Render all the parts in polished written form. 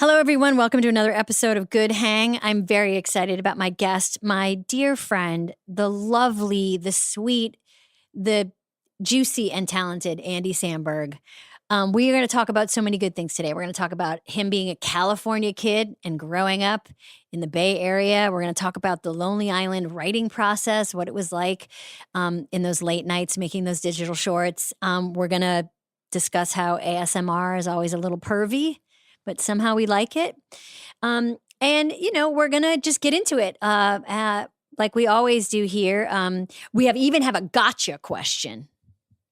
Hello, everyone. Welcome to another episode of Good Hang. I'm very excited about my guest, my dear friend, the lovely, the sweet, the juicy and talented Andy Samberg. We are going to talk about so many good things today. We're going to talk about him being a California kid and growing up in the Bay Area. We're going to talk about the Lonely Island writing process, what it was like in those late nights making those digital shorts. We're going to discuss how ASMR is always a little pervy, but somehow we like it. And, we're going to just get into it like we always do here. We even have a gotcha question.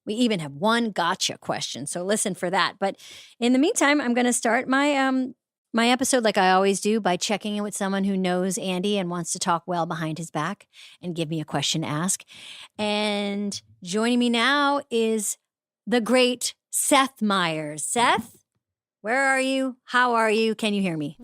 We even have one gotcha question. So listen for that. But in the meantime, I'm going to start my my episode like I always do by checking in with someone who knows Andy and wants to talk well behind his back and give me a question to ask. And joining me now is the great Seth Meyers. Seth, where are you? How are you? Can you hear me?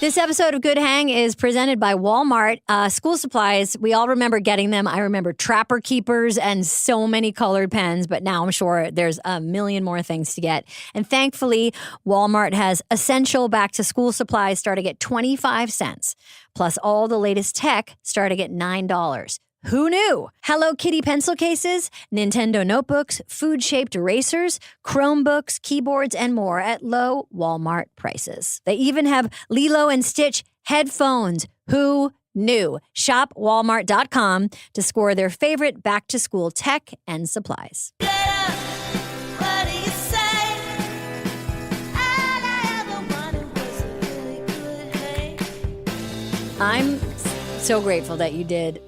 This episode of Good Hang is presented by Walmart. School supplies, we all remember getting them. I remember Trapper Keepers and so many colored pens, but now I'm sure there's a million more things to get. And thankfully, Walmart has essential back-to-school supplies starting at 25 cents, plus all the latest tech starting at $9. Who knew? Hello Kitty pencil cases, Nintendo notebooks, food-shaped erasers, Chromebooks, keyboards, and more at low Walmart prices. They even have Lilo and Stitch headphones. Who knew? Shop Walmart.com to score their favorite back-to-school tech and supplies. I'm so grateful that you did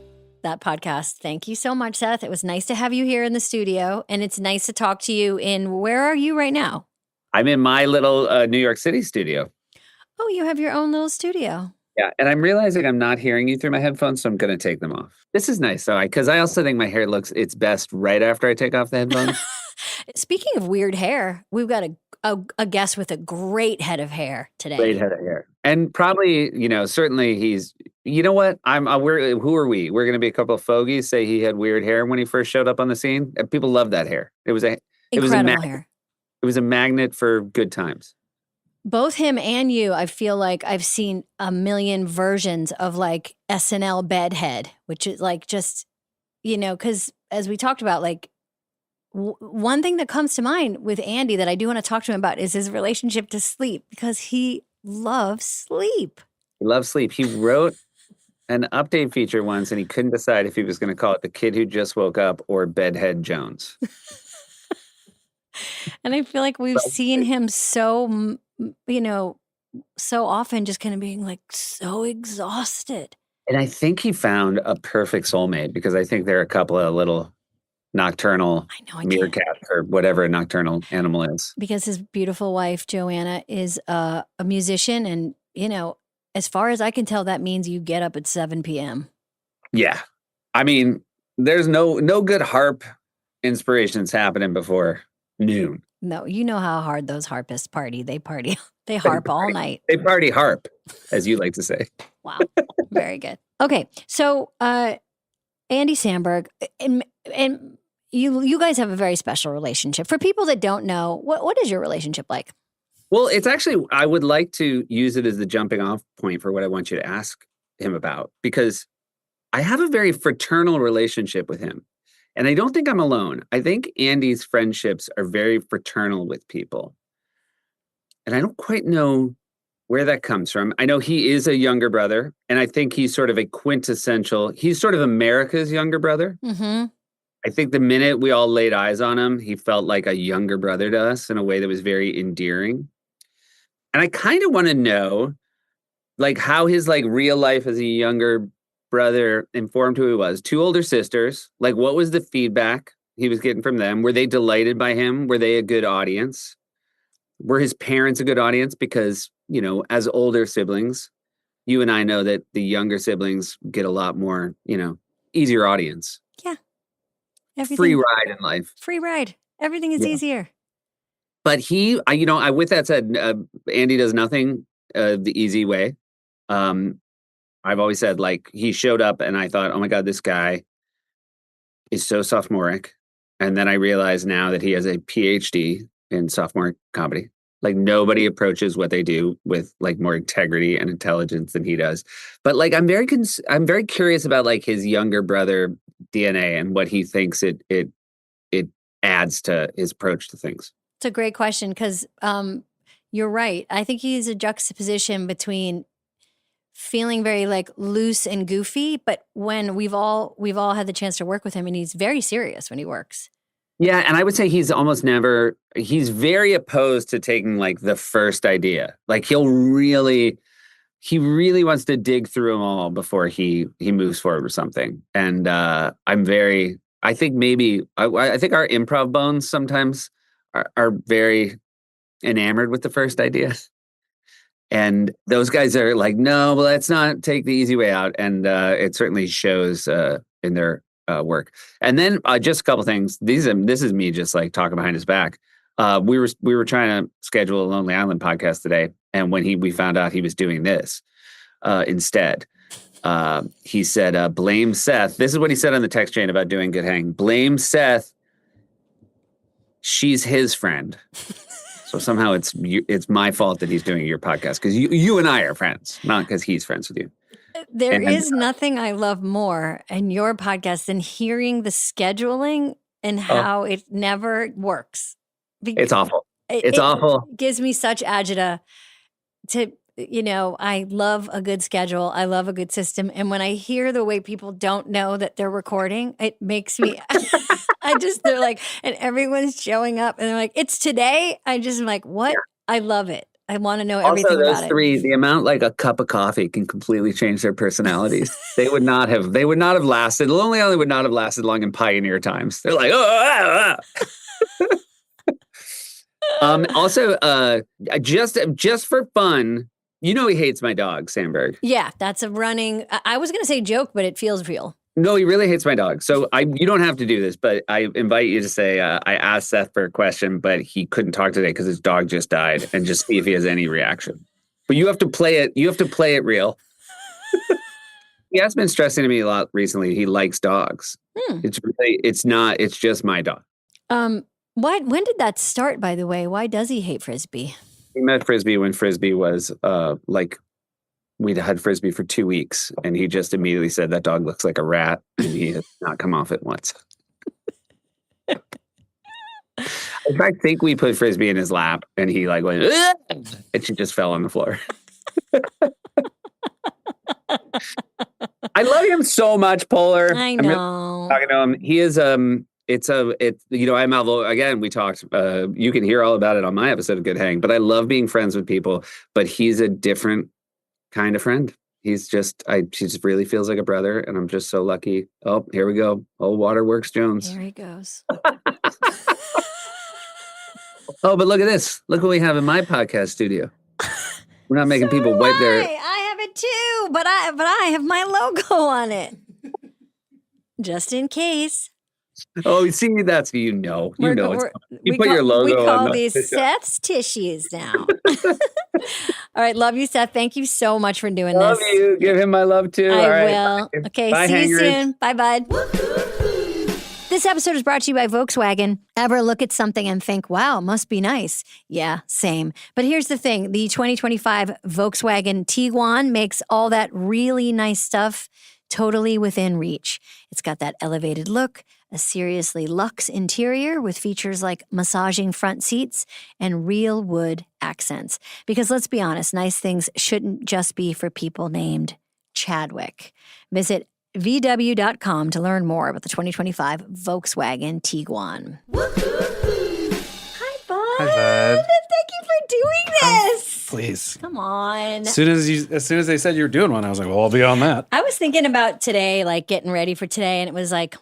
that podcast. Thank you so much, Seth. It was nice to have you here in the studio, and it's nice to talk to you where are you right now? I'm in my little New York City studio. Oh, you have your own little studio. Yeah, and I'm realizing I'm not hearing you through my headphones, so I'm going to take them off. This is nice, though, because I also think my hair looks its best right after I take off the headphones. Speaking of weird hair, we've got a guest with a great head of hair today. Great head of hair. And probably, certainly he's, you know what? Who are we? We're going to be a couple of fogies say he had weird hair when he first showed up on the scene. And people love that hair. It was incredible hair. It was a magnet for good times. Both him and you, I feel like I've seen a million versions of like SNL bedhead, which is like just, because as we talked about, like one thing that comes to mind with Andy that I do want to talk to him about is his relationship to sleep, because he loves sleep. He loves sleep. He wrote an update feature once and he couldn't decide if he was going to call it The Kid Who Just Woke Up or Bedhead Jones. And I feel like we've seen him so, so often just kind of being like so exhausted. And I think he found a perfect soulmate, because I think there are a couple of little nocturnal meerkats or whatever a nocturnal animal is. Because his beautiful wife, Joanna, is a musician. And, as far as I can tell, that means you get up at 7 p.m. Yeah. I mean, there's no good harp inspirations happening before noon. No, you know how hard those harpists party. They harp all night. They party harp, as you like to say. Wow. Very good. Okay. So, Andy Samberg, and you guys have a very special relationship. For people that don't know, what is your relationship like? Well, it's actually, I would like to use it as the jumping off point for what I want you to ask him about, because I have a very fraternal relationship with him. And I don't think I'm alone. I think Andy's friendships are very fraternal with people. And I don't quite know where that comes from. I know he is a younger brother, and I think he's sort of he's sort of America's younger brother. Mm-hmm. I think the minute we all laid eyes on him, he felt like a younger brother to us in a way that was very endearing. And I kind of want to know, like, how his like real life as a younger brother informed who he was. 2 older sisters. Like, what was the feedback he was getting from them? Were they delighted by him? Were they a good audience? Were his parents a good audience? Because, as older siblings, you and I know that the younger siblings get a lot more, easier audience. Yeah. Everything. Free ride in life. Free ride. Everything is easier. But with that said, Andy does nothing the easy way. I've always said, like, he showed up and I thought, oh my God, this guy is so sophomoric. And then I realize now that he has a PhD in sophomore comedy. Like nobody approaches what they do with like more integrity and intelligence than he does. But like I'm very curious about like his younger brother DNA and what he thinks it adds to his approach to things. It's a great question because you're right. I think he's a juxtaposition between feeling very like loose and goofy, but when we've all had the chance to work with him, and he's very serious when he works. Yeah, and I would say he's very opposed to taking like the first idea. Like he really wants to dig through them all before he moves forward with something. And I think maybe I think our improv bones sometimes are very enamored with the first idea. And those guys are like, no, well, let's not take the easy way out. And it certainly shows in their work. And then just a couple things. This is me just like talking behind his back. We were trying to schedule a Lonely Island podcast today, and when we found out he was doing this instead, he said, "Blame Seth." This is what he said on the text chain about doing Good Hang. Blame Seth. She's his friend. So somehow it's my fault that he's doing your podcast because you and I are friends, not because he's friends with you. There is nothing I love more in your podcast than hearing the scheduling and how it never works. It's awful. It's awful. It gives me such agita to, I love a good schedule. I love a good system. And when I hear the way people don't know that they're recording, it makes me, they're like, and everyone's showing up and they're like, it's today. I'm like, what? Yeah. I love it. I want to know everything about it. Also, those three, the amount like a cup of coffee can completely change their personalities. They would not have lasted. Lonely Island would not have lasted long in pioneer times. They're like, Also, just for fun, he hates my dog, Samberg. Yeah, that's a running. I was going to say joke, but it feels real. No, he really hates my dog. So you don't have to do this, but I invite you to say, I asked Seth for a question, but he couldn't talk today because his dog just died, and just see if he has any reaction. But you have to play it. You have to play it real. He has been stressing to me a lot recently. He likes dogs. It's just my dog. When did that start, by the way? Why does he hate Frisbee? He met Frisbee when Frisbee was we'd had Frisbee for 2 weeks, and he just immediately said that dog looks like a rat, and he has not come off it once. In fact, I think we put Frisbee in his lap, and he like went, "Ugh!" And she just fell on the floor. I love him so much, Polar. I know. I'm really talking to him. He is I'm Malvo again. We talked. You can hear all about it on my episode of Good Hang. But I love being friends with people. But he's a different kind of friend. He just really feels like a brother, and I'm just so lucky. Oh, here we go. Old Waterworks Jones. Here he goes. Oh, but look at this. Look what we have in my podcast studio. We're not making people wipe their. I have it too, but I have my logo on it, just in case. Oh, see, that's you know. You put your logo on. We call these Seth's tissues now. All right, love you, Seth. Thank you so much for doing this. Love you. Give him my love too. I will. Bye. Okay, Bye, see hangers. you soon. Bye, bud. This episode is brought to you by Volkswagen. Ever look at something and think, wow, must be nice? Yeah, same. But here's the thing. The 2025 Volkswagen Tiguan makes all that really nice stuff totally within reach. It's got that elevated look, a seriously luxe interior with features like massaging front seats and real wood accents. Because let's be honest, nice things shouldn't just be for people named Chadwick. Visit VW.com to learn more about the 2025 Volkswagen Tiguan. Hi, Bud. Hi, Bud. Thank you for doing this. Please. Come on. As soon as they said you were doing one, I was like, well, I'll be on that. I was thinking about today, like getting ready for today, and it was like,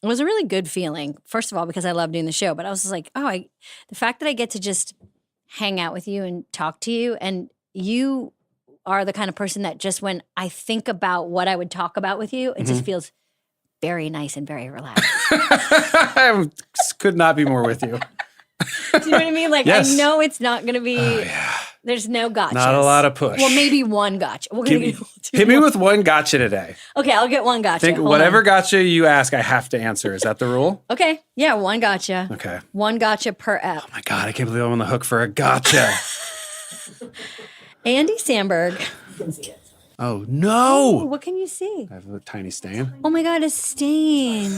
it was a really good feeling. First of all, because I love doing the show, but I was just like, the fact that I get to just hang out with you and talk to you, and you are the kind of person that just when I think about what I would talk about with you, it just feels very nice and very relaxed. I could not be more with you. Do you know what I mean? Like, yes. I know it's not going to be There's no gotchas. Not a lot of push. Well, maybe one gotcha. We're gonna Hit me with one gotcha today. Okay, I'll get one gotcha. Think Hold whatever on. gotcha you ask, I have to answer. Is that the rule? Okay, yeah, one gotcha. Okay. One gotcha per ep. Oh my God, I can't believe I'm on the hook for a gotcha. Andy Samberg. Oh no! What can you see? I have a tiny stain. Oh my God, a stain.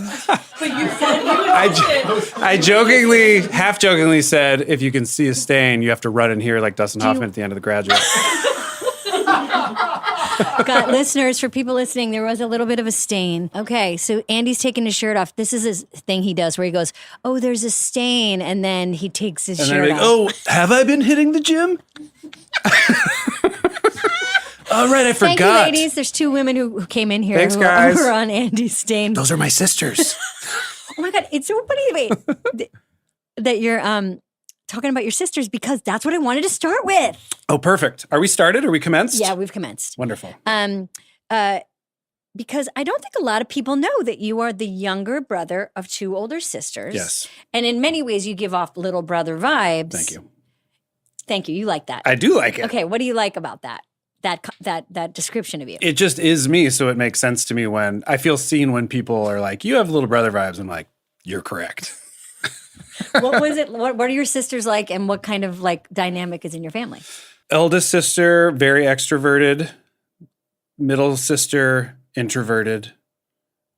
I jokingly, half jokingly said, if you can see a stain, you have to run in here like Dustin Hoffman at the end of The Graduate. Got listeners, for people listening, there was a little bit of a stain. Okay, so Andy's taking his shirt off. This is his thing he does where he goes, oh, there's a stain. And then he takes his shirt off. Oh, have I been hitting the gym? All right, I forgot. Thank you, ladies. There's two women who came in here Thanks, who guys. were on Andy's stain. Those are my sisters. Oh my God, it's so funny that you're talking about your sisters, because that's what I wanted to start with. Oh, perfect. Are we started? Are we commenced? Yeah, we've commenced. Wonderful. Because I don't think a lot of people know that you are the younger brother of two older sisters. Yes. And in many ways, you give off little brother vibes. Thank you. Thank you. You like that. I do like it. Okay, what do you like about that? That description of you? It just is me, so it makes sense to me when I feel seen when people are like, you have little brother vibes. I'm like, you're correct. What was it? What are your sisters like, and what kind of like dynamic is in your family? Eldest sister, very extroverted. Middle sister, introverted.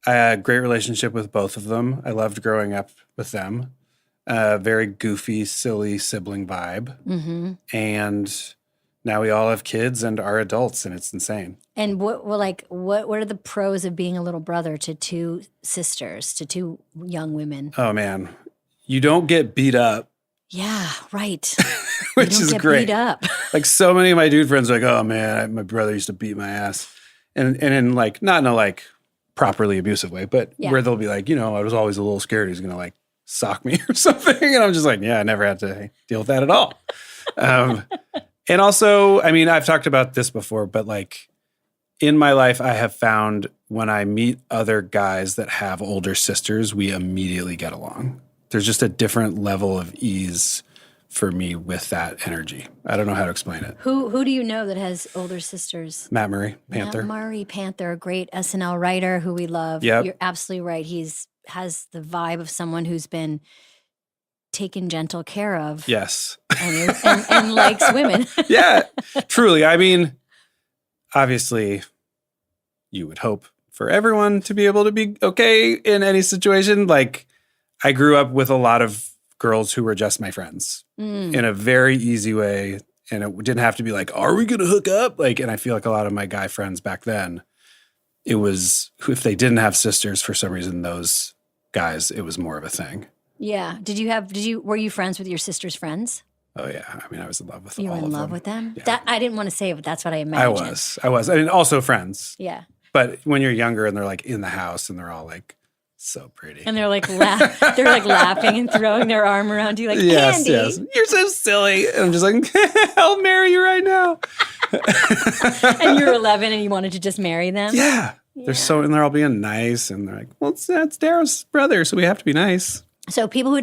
I had a great relationship with both of them. I loved growing up with them. Very goofy, silly sibling vibe. Mm-hmm. And now we all have kids and are adults, and it's insane. And what are the pros of being a little brother to two sisters, to two young women? Oh man, you don't get beat up, Yeah, right. which You don't is get great. Beat up. Like so many of my dude friends are like, oh man, my brother used to beat my ass, and in like not in a like properly abusive way, but Yeah. where they'll be like, I was always a little scared he's gonna like sock me or something, and I'm just like, yeah, I never had to deal with that at all. And also, I mean, I've talked about this before, but like in my life, I have found when I meet other guys that have older sisters, we immediately get along. There's just a different level of ease for me with that energy. I don't know how to explain it. Who do you know that has older sisters? Matt Murray, Panther. Matt Murray, Panther, a great SNL writer who we love. Yep. You're absolutely right. Has the vibe of someone who's been taken gentle care of. Yes. And likes women. Yeah, truly. I mean, obviously, you would hope for everyone to be able to be okay in any situation. Like, I grew up with a lot of girls who were just my friends in a very easy way. And it didn't have to be like, are we going to hook up? Like, and I feel like a lot of my guy friends back then, it was, if they didn't have sisters for some reason, those guys, it was more of a thing. Yeah. Were you friends with your sister's friends? Oh yeah. I mean, I was in love with You were all in of love them. with them? Yeah. That I didn't want to say it, but that's what I imagined. I was. I mean, also friends. Yeah. But when you're younger and they're like in the house and they're all like so pretty. And they're like laughing and throwing their arm around you like, Andy. Yes. You're so silly. And I'm just like, I'll marry you right now. And you're 11 and you wanted to just marry them? Yeah. They're all being nice and they're like, well, that's Daryl's brother, so we have to be nice. So people who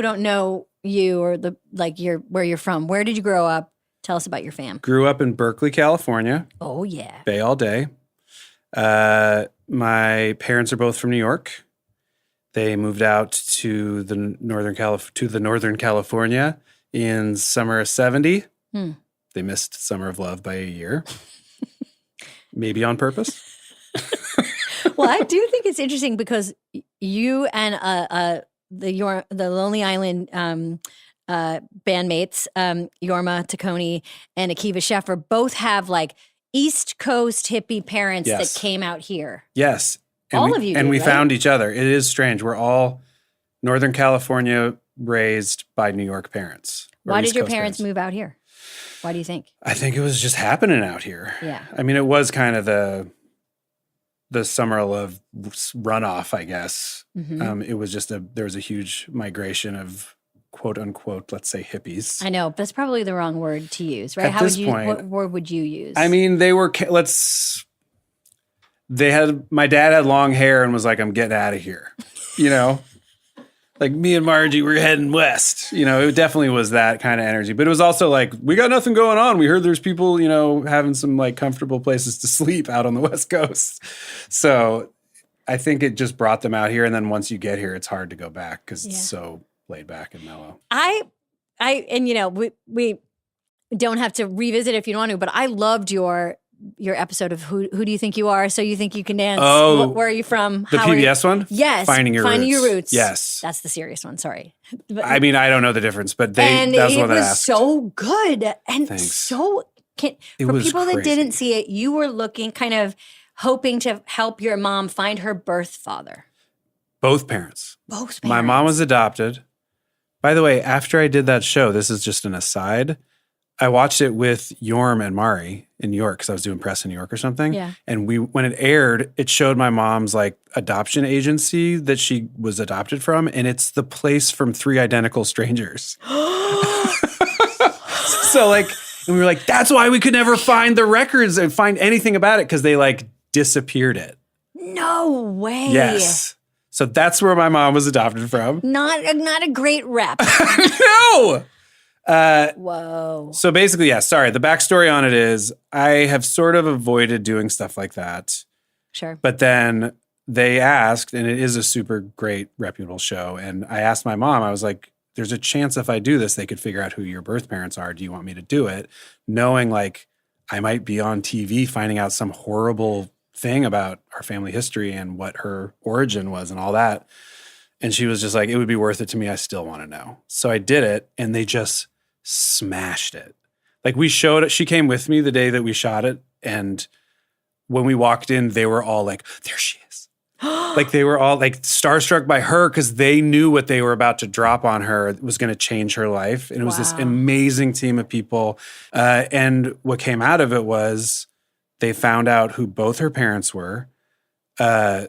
don't know you or where you're from, where did you grow up? Tell us about your fam. Grew up in Berkeley, California. Oh yeah. Bay all day. My parents are both from New York. They moved out to the Northern California in summer of 70. They missed Summer of Love by a year. Maybe on purpose. Well, I do think it's interesting because you and the Lonely Island bandmates, Yorma Taccone and Akiva Scheffer, both have like East Coast hippie parents Yes. that came out here. Yes. And All we, of you And did, we right? found each other. It is strange. We're all Northern California raised by New York parents. or Why East did your Coast parents move out here? Why do you think? I think it was just happening out here. Yeah. I mean, it was kind of the Summer of Love runoff, I guess. Mhm. It was just there was a huge migration of quote unquote, let's say hippies. I know, but that's probably the wrong word to use, right? At this would point- what word would you use? I mean, my dad had long hair and was like, I'm getting out of here, Like me and Margie were heading west. It definitely was that kind of energy. But it was also like, we got nothing going on. We heard there's people, having some like comfortable places to sleep out on the West Coast. So I think it just brought them out here. And then once you get here, it's hard to go back because it's so laid back and mellow. We don't have to revisit if you don't want to, but I loved your episode of who do you think you are? So you think you can dance? Oh, where are you from? The PBS one? Yes, Finding Your Roots. Yes, that's the serious one. Sorry, but, I mean I don't know the difference, but that's one that asked. So good and Thanks. so. For people that didn't see it, you were looking kind of hoping to help your mom find her birth father. Both parents. Both parents. My mom was adopted. By the way, after I did that show, this is just an aside. I watched it with Yorm and Mari in New York because I was doing press in New York or something. Yeah. And when it aired, it showed my mom's like adoption agency that she was adopted from. And it's the place from Three Identical Strangers. So like, and we were like, that's why we could never find the records and find anything about it because they like disappeared it. No way. Yes. So that's where my mom was adopted from. Not a great rep. No. Whoa. So basically, sorry. The backstory on it is I have sort of avoided doing stuff like that. Sure. But then they asked, and it is a super great, reputable show. And I asked my mom, I was like, there's a chance if I do this, they could figure out who your birth parents are. Do you want me to do it? Knowing like I might be on TV finding out some horrible thing about our family history and what her origin was and all that. And she was just like, it would be worth it to me. I still want to know. So I did it and they just smashed it. Like we showed it. She came with me the day that we shot it. And when we walked in, they were all like, there she is. Like they were all like starstruck by her because they knew what they were about to drop on her was going to change her life. And it was this amazing team of people. And what came out of it was they found out who both her parents were. And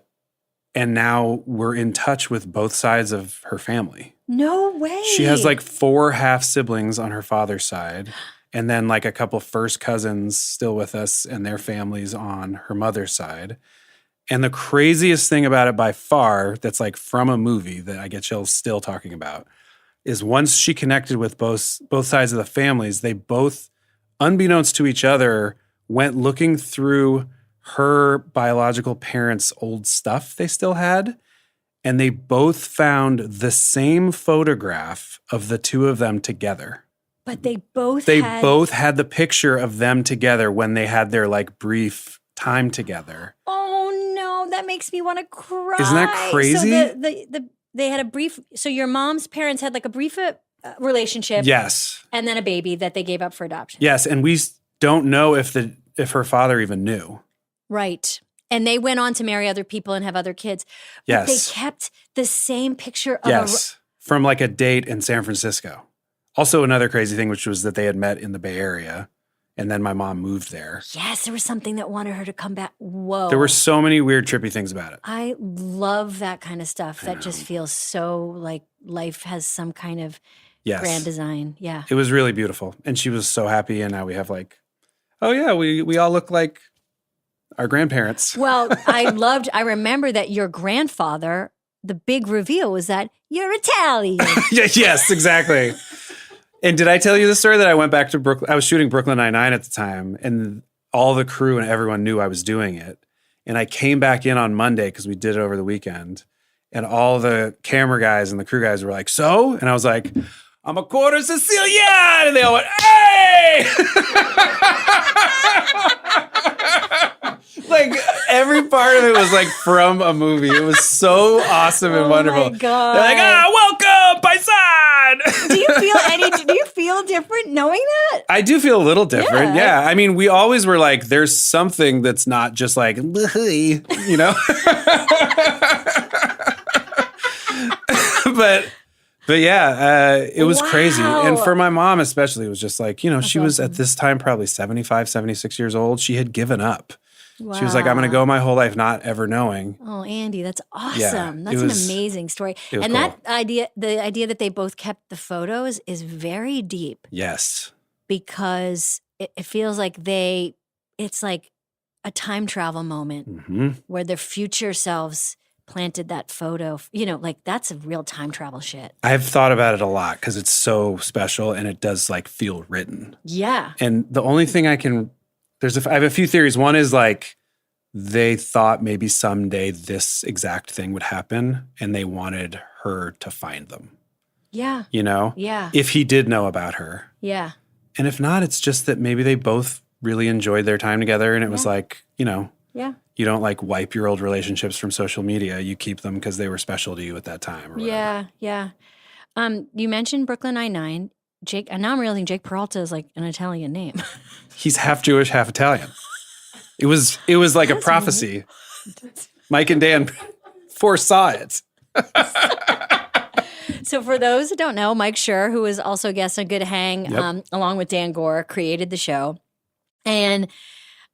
now we're in touch with both sides of her family. No way. She has like 4 half siblings on her father's side. And then like a couple first cousins still with us and their families on her mother's side. And the craziest thing about it by far, that's like from a movie that I get chills still talking about, is once she connected with both sides of the families, they both, unbeknownst to each other, went looking through her biological parents' old stuff they still had. And they both found the same photograph of the two of them together. But they both had the picture of them together when they had their like brief time together. Oh no, that makes me want to cry. Isn't that crazy? So they had a brief. So your mom's parents had like a brief relationship. Yes. And then a baby that they gave up for adoption. Yes, and we don't know if her father even knew. Right. And they went on to marry other people and have other kids. But Yes. they kept the same picture of from like a date in San Francisco. Also another crazy thing, which was that they had met in the Bay Area. And then my mom moved there. Yes, there was something that wanted her to come back. Whoa. There were so many weird, trippy things about it. I love that kind of stuff. That just feels so like life has some kind of grand design. Yeah. It was really beautiful. And she was so happy. And now we have like, oh yeah, we all look like our grandparents. Well, I remember that your grandfather, the big reveal was that you're Italian. Yes, exactly. And did I tell you the story that I went back to Brooklyn? I was shooting Brooklyn Nine-Nine at the time, and all the crew and everyone knew I was doing it. And I came back in on Monday because we did it over the weekend. And all the camera guys and the crew guys were like, so? And I was like, I'm a quarter Sicilian. And they all went, hey! Like every part of it was like from a movie. It was so awesome and wonderful. Oh my God. They're like, welcome, paisan. Do you feel different knowing that? I do feel a little different. Yeah. I mean, we always were like, there's something that's not just like, you know? But yeah, it was crazy. And for my mom especially, it was just like, she was at this time probably 75, 76 years old. She had given up. Wow. She was like, I'm going to go my whole life not ever knowing. Oh, Andy, that's awesome. Yeah, that's an amazing story. And cool. That idea, the idea that they both kept the photos is very deep. Yes. Because it feels like it's like a time travel moment where their future selves planted that photo. You know, like that's a real time travel shit. I've thought about it a lot because it's so special and it does like feel written. Yeah. And the only thing I have a few theories. One is like they thought maybe someday this exact thing would happen and they wanted her to find them. Yeah. You know? Yeah. If he did know about her. Yeah. And if not, it's just that maybe they both really enjoyed their time together and it was like, you know, Yeah. you don't like wipe your old relationships from social media. You keep them because they were special to you at that time. Or whatever. Yeah. Yeah. You mentioned Brooklyn Nine-Nine. Jake, and now I'm realizing Jake Peralta is like an Italian name. He's half Jewish, half Italian. It was like a prophecy. Mike and Dan foresaw it. So for those who don't know, Mike Schur, who is also a guest on Good Hang, Yep. along with Dan Gore, created the show. And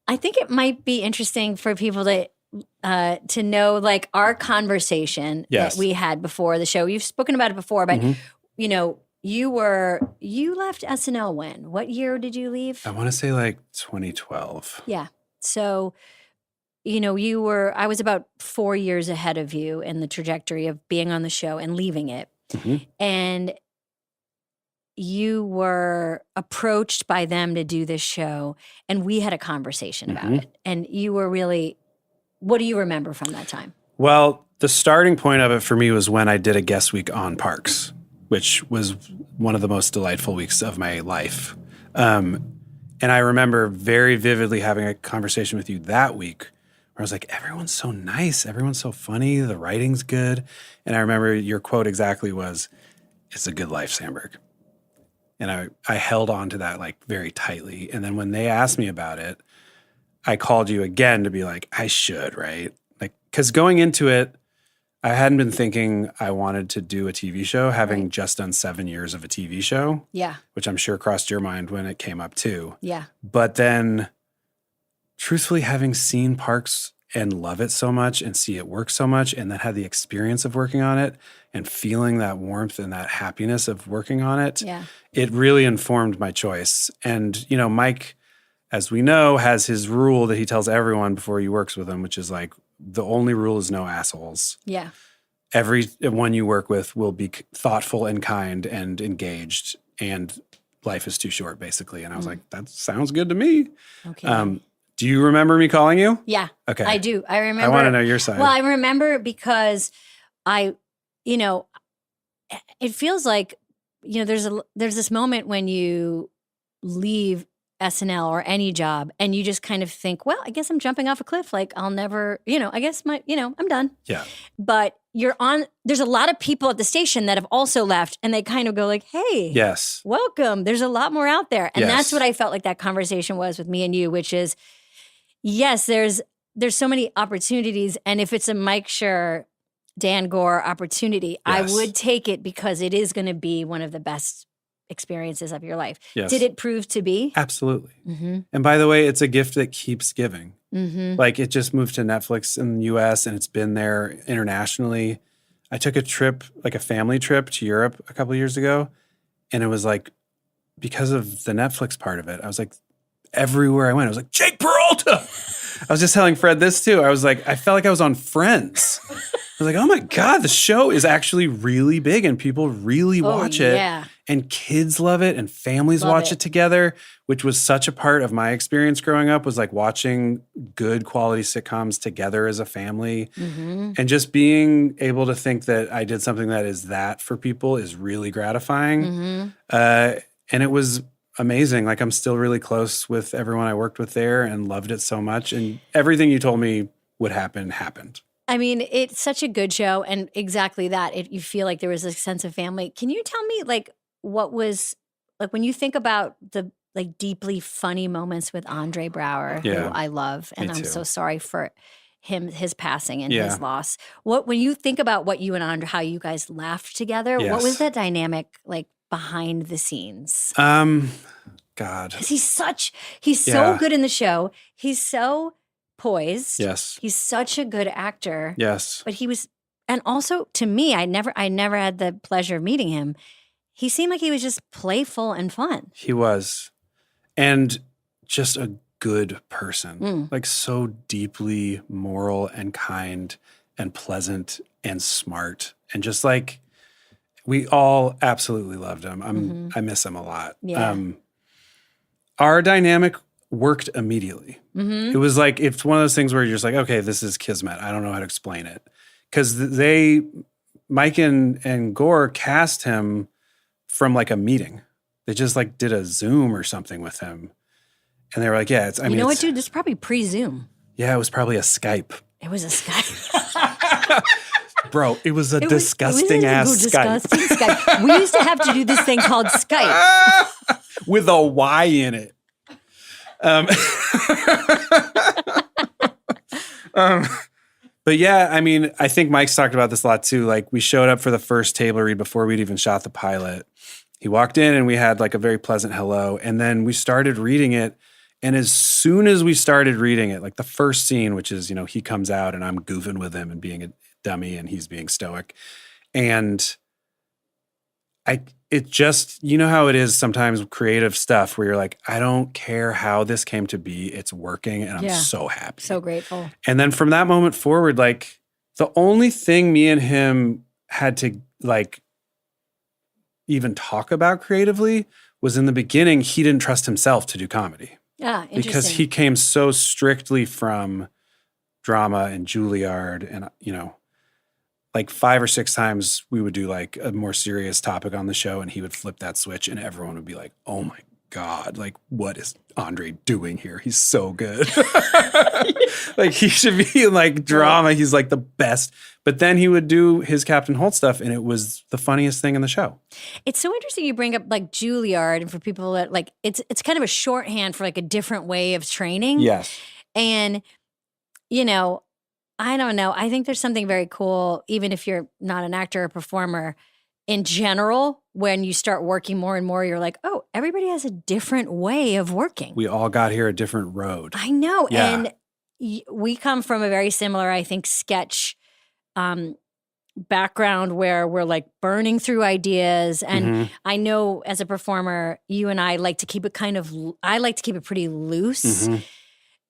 I think it might be interesting for people to know like our conversation Yes. that we had before the show. You've spoken about it before, but you know, you left SNL when? What year did you leave? I want to say like 2012. Yeah. So, you know, I was about 4 years ahead of you in the trajectory of being on the show and leaving it. And you were approached by them to do this show, and we had a conversation about it. And you were really, what do you remember from that time? Well, the starting point of it for me was when I did a guest week on Parks, which was one of the most delightful weeks of my life. And I remember very vividly having a conversation with you that week where I was like, everyone's so nice. Everyone's so funny. The writing's good. And I remember your quote exactly was, "It's a good life, Samberg." And I held on to that like very tightly. And then when they asked me about it, I called you again to be like, I should, right? Like, because going into it, I hadn't been thinking I wanted to do a TV show, having just done 7 years of a TV show. Yeah. Which I'm sure crossed your mind when it came up too. Yeah. But then, truthfully, having seen Parks and love it so much and see it work so much and then had the experience of working on it and feeling that warmth and that happiness of working on it, it really informed my choice. And, you know, Mike, as we know, has his rule that he tells everyone before he works with them, which is like, the only rule is no assholes. Yeah. Everyone you work with will be thoughtful and kind and engaged, and life is too short, basically. And I was like, that sounds good to me. Okay. Do you remember me calling you? Yeah. Okay. I do. I remember. I want to know your side. Well, I remember because you know, it feels like, you know, there's this moment when you leave SNL or any job and you just kind of think, well, I guess I'm jumping off a cliff. Like I'll never, you know, I guess I'm done. Yeah. But there's a lot of people at the station that have also left and they kind of go like, hey, yes, welcome. There's a lot more out there. And that's what I felt like that conversation was with me and you, which is, yes, there's so many opportunities. And if it's a Mike Schur, Dan Gore opportunity, I would take it because it is going to be one of the best experiences of your life. Yes. Did it prove to be? Absolutely. And by the way, it's a gift that keeps giving. Like it just moved to Netflix in the US and it's been there internationally. I took a trip, like a family trip to Europe a couple of years ago. And it was like, because of the Netflix part of it, I was like, everywhere I went, I was like, Jake Peralta. I was just telling Fred this too. I was like, I felt like I was on Friends. I was like, oh my God, the show is actually really big and people really watch it. Yeah. And kids love it and families watch it together, which was such a part of my experience growing up, was like watching good quality sitcoms together as a family. And just being able to think that I did something that is that for people is really gratifying. And it was amazing. Like I'm still really close with everyone I worked with there and loved it so much. And everything you told me would happen, happened. I mean, it's such a good show, and exactly that. You feel like there was a sense of family. Can you tell me, like, what was like when you think about the like deeply funny moments with Andre Braugher, who I love, and I'm so sorry for his passing and his loss. When you think about what you and Andre, how you guys laughed together, what was that dynamic like behind the scenes? God, he's so good in the show. He's so poised. Yes. He's such a good actor. Yes. But and also to me, I never had the pleasure of meeting him. He seemed like he was just playful and fun. He was. And just a good person. Like so deeply moral and kind and pleasant and smart and just like we all absolutely loved him. I miss him a lot. Yeah. Our dynamic worked immediately. Mm-hmm. It was like, it's one of those things where you're just like, okay, this is kismet. I don't know how to explain it. Because Mike and Gore cast him from like a meeting. They just like did a Zoom or something with him. And they were like, yeah, You know what, dude? This is probably pre-Zoom. Yeah, it was probably a Skype. It was a Skype. Bro, it was a disgusting ass Skype. Skype. We used to have to do this thing called Skype. With a Y in it. But yeah, I mean, I think Mike's talked about this a lot too. Like we showed up for the first table read before we'd even shot the pilot. He walked in and we had like a very pleasant hello. And then we started reading it. And as soon as we started reading it, like the first scene, which is, he comes out and I'm goofing with him and being a dummy and he's being stoic. And it just, how it is sometimes with creative stuff where you're like, I don't care how this came to be. It's working and I'm so happy. So grateful. And then from that moment forward, like the only thing me and him had to like even talk about creatively was in the beginning, he didn't trust himself to do comedy. Yeah, interesting. Because he came so strictly from drama and Juilliard and, like 5 or 6 times we would do like a more serious topic on the show and he would flip that switch and everyone would be like, oh my God, like what is Andre doing here? He's so good. Like he should be in like drama. He's like the best. But then he would do his Captain Holt stuff and it was the funniest thing in the show. It's so interesting you bring up like Juilliard and for people that like, it's kind of a shorthand for like a different way of training. Yes. And, I don't know. I think there's something very cool, even if you're not an actor or performer, in general, when you start working more and more, you're like, oh, everybody has a different way of working. We all got here a different road. I know. Yeah. And we come from a very similar, I think, sketch background where we're like burning through ideas. And I know as a performer, you and I like to keep it I like to keep it pretty loose.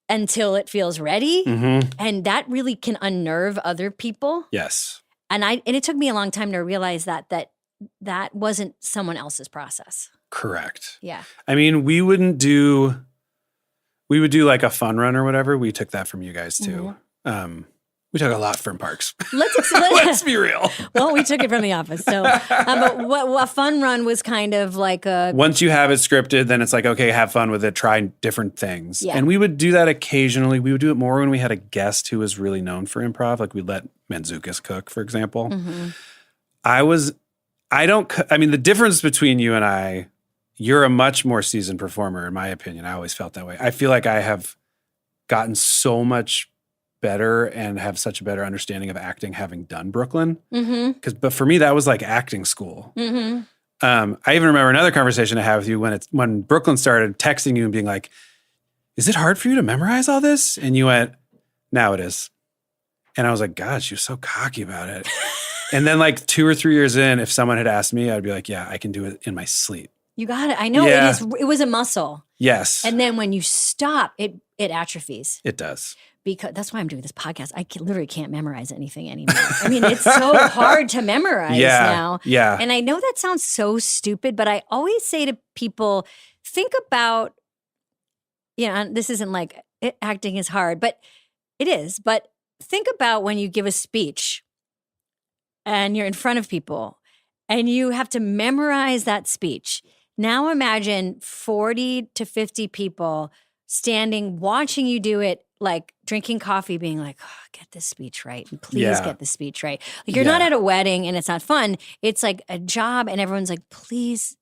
Until it feels ready. And that really can unnerve other people. Yes. And it took me a long time to realize that wasn't someone else's process. Correct. Yeah. I mean, we would do like a fun run or whatever. We took that from you guys too. We took a lot from Parks. Let's be real. Well, we took it from The Office. So, but what a fun run was kind of like once you have it scripted, then it's like, okay, have fun with it. Try different things. Yeah. And we would do that occasionally. We would do it more when we had a guest who was really known for improv. Like we'd let Mantzoukas cook, for example. The difference between you and you're a much more seasoned performer, in my opinion. I always felt that way. I feel like I have gotten so much better and have such a better understanding of acting having done Brooklyn. But for me, that was like acting school. I even remember another conversation I had with you when Brooklyn started texting you and being like, is it hard for you to memorize all this? And you went, now it is. And I was like, God, she was so cocky about it. And then like 2 or 3 years in, if someone had asked me, I'd be like, yeah, I can do it in my sleep. You got it. I know it was a muscle. Yes. And then when you stop, it atrophies. It does. Because that's why I'm doing this podcast. I literally can't memorize anything anymore. I mean, it's so hard to memorize now. Yeah. And I know that sounds so stupid, but I always say to people, think about, this isn't like acting is hard, but it is. But think about when you give a speech and you're in front of people and you have to memorize that speech. Now imagine 40 to 50 people standing, watching you do it, like drinking coffee, being like, oh, get this speech right. And please get this speech right. Like you're not at a wedding and it's not fun. It's like a job and everyone's like, please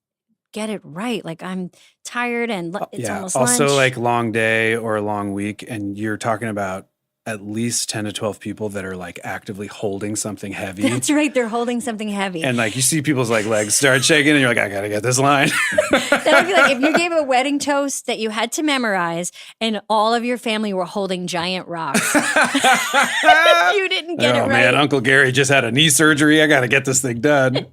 get it right. Like I'm tired and it's almost lunch. Also like long day or a long week. And you're talking about at least 10 to 12 people that are like actively holding something heavy. That's right. They're holding something heavy. And like you see people's like legs start shaking and you're like, I got to get this line. That would be like if you gave a wedding toast that you had to memorize and all of your family were holding giant rocks. You didn't get it right. Oh man, Uncle Gary just had a knee surgery. I got to get this thing done.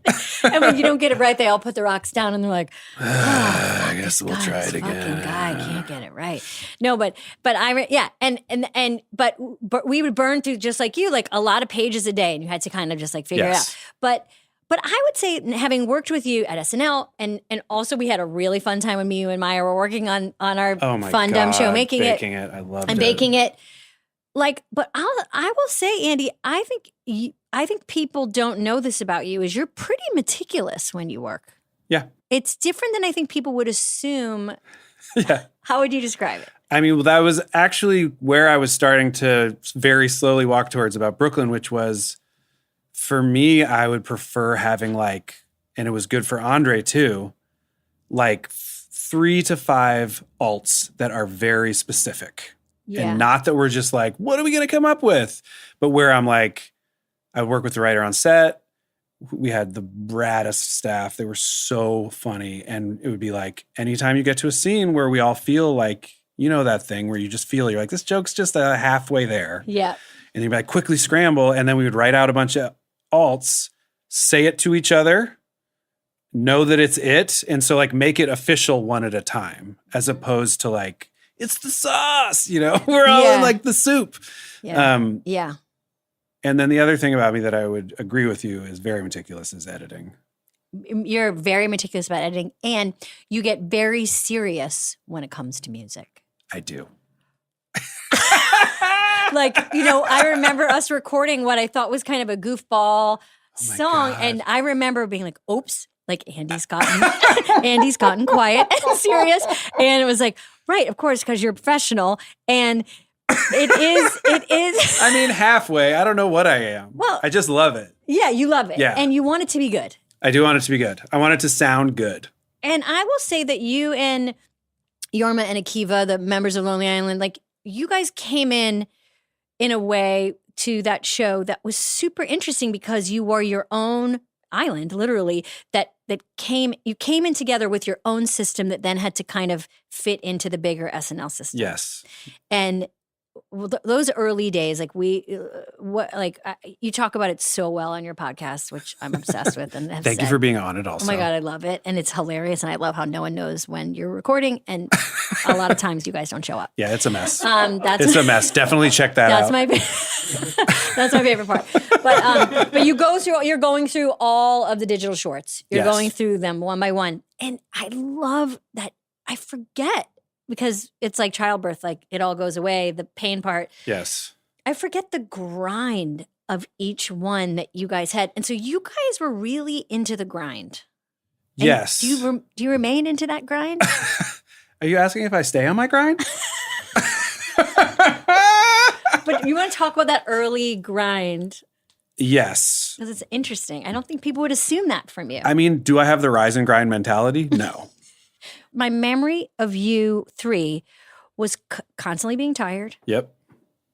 And when you don't get it right, they all put the rocks down and they're like, I guess we'll try it again. Fucking guy can't get it right. No, but but we would burn through, just like you, like a lot of pages a day, and you had to kind of just like figure it out. But I would say, having worked with you at SNL, and also we had a really fun time when you and Maya were working on our fun dumb show, baking it. I loved it. Baking it. Like, but I will say, Andy, I think people don't know this about you, is you're pretty meticulous when you work. Yeah. It's different than I think people would assume. Yeah. How would you describe it? I mean, well, that was actually where I was starting to very slowly walk towards about Brooklyn, which was, for me, I would prefer having like, and it was good for Andre too, like 3 to 5 alts that are very specific. Yeah. And not that we're just like, what are we going to come up with? But where I'm like, I would work with the writer on set. We had the raddest staff. They were so funny. And it would be like, anytime you get to a scene where we all feel like, you know, that thing where you just feel, you're like, this joke's just halfway there. Yeah. And you'd be like, quickly scramble. And then we would write out a bunch of alts, say it to each other, know that it's it. And so like make it official one at a time, as opposed to like, it's the sauce, you know, we're all in like the soup. Yeah. Yeah. And then the other thing about me that I would agree with you is very meticulous is editing. You're very meticulous about editing, and you get very serious when it comes to music. I do. Like, you know, I remember us recording what I thought was kind of a goofball song. God. And I remember being like, oops, like Andy's gotten quiet and serious. And it was like, right, of course, because you're professional. And it is. I mean, halfway. I don't know what I am. Well, I just love it. Yeah, you love it. Yeah. And you want it to be good. I do want it to be good. I want it to sound good. And I will say that you and Yorma and Akiva, the members of Lonely Island, like you guys came in a way to that show that was super interesting, because you were your own island, literally, you came in together with your own system that then had to kind of fit into the bigger SNL system. Yes. And those early days, like you talk about it so well on your podcast, which I'm obsessed with. And thank you for being on it also. Oh my God, I love it. And it's hilarious. And I love how no one knows when you're recording. And a lot of times you guys don't show up. Yeah, it's a mess. It's a mess. Definitely check that out. That's my favorite part. But you're going through all of the digital shorts. You're going through them one by one. And I love that. I forget, because it's like childbirth, like it all goes away, the pain part. Yes. I forget the grind of each one that you guys had. And so you guys were really into the grind. And yes. Do you remain into that grind? Are you asking if I stay on my grind? But you want to talk about that early grind. Yes. Because it's interesting. I don't think people would assume that from you. I mean, do I have the rise and grind mentality? No. My memory of you 3 was constantly being tired. Yep.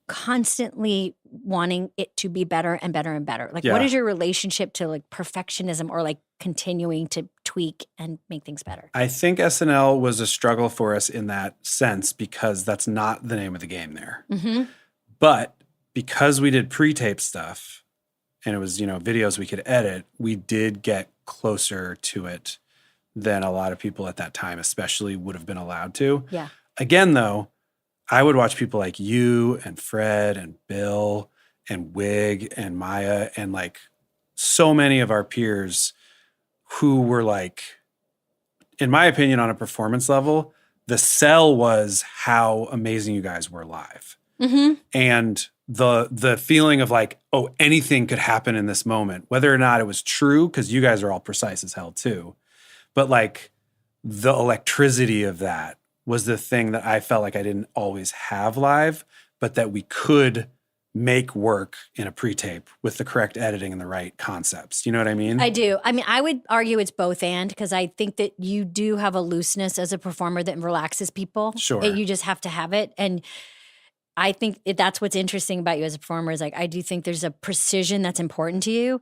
Constantly wanting it to be better and better and better. Like, what is your relationship to like perfectionism, or like continuing to tweak and make things better? I think SNL was a struggle for us in that sense, because that's not the name of the game there. Mm-hmm. But because we did pre-tape stuff and it was, videos we could edit, we did get closer to it than a lot of people at that time, especially, would have been allowed to. Yeah. Again, though, I would watch people like you and Fred and Bill and Wig and Maya and like so many of our peers who were like, in my opinion, on a performance level, the sell was how amazing you guys were live. Mm-hmm. And the feeling of like, oh, anything could happen in this moment, whether or not it was true, because you guys are all precise as hell too. But like the electricity of that was the thing that I felt like I didn't always have live, but that we could make work in a pre-tape with the correct editing and the right concepts. You know what I mean? I do. I mean, I would argue it's both and, because I think that you do have a looseness as a performer that relaxes people. Sure. You just have to have it. And I think that's what's interesting about you as a performer, is like, I do think there's a precision that's important to you,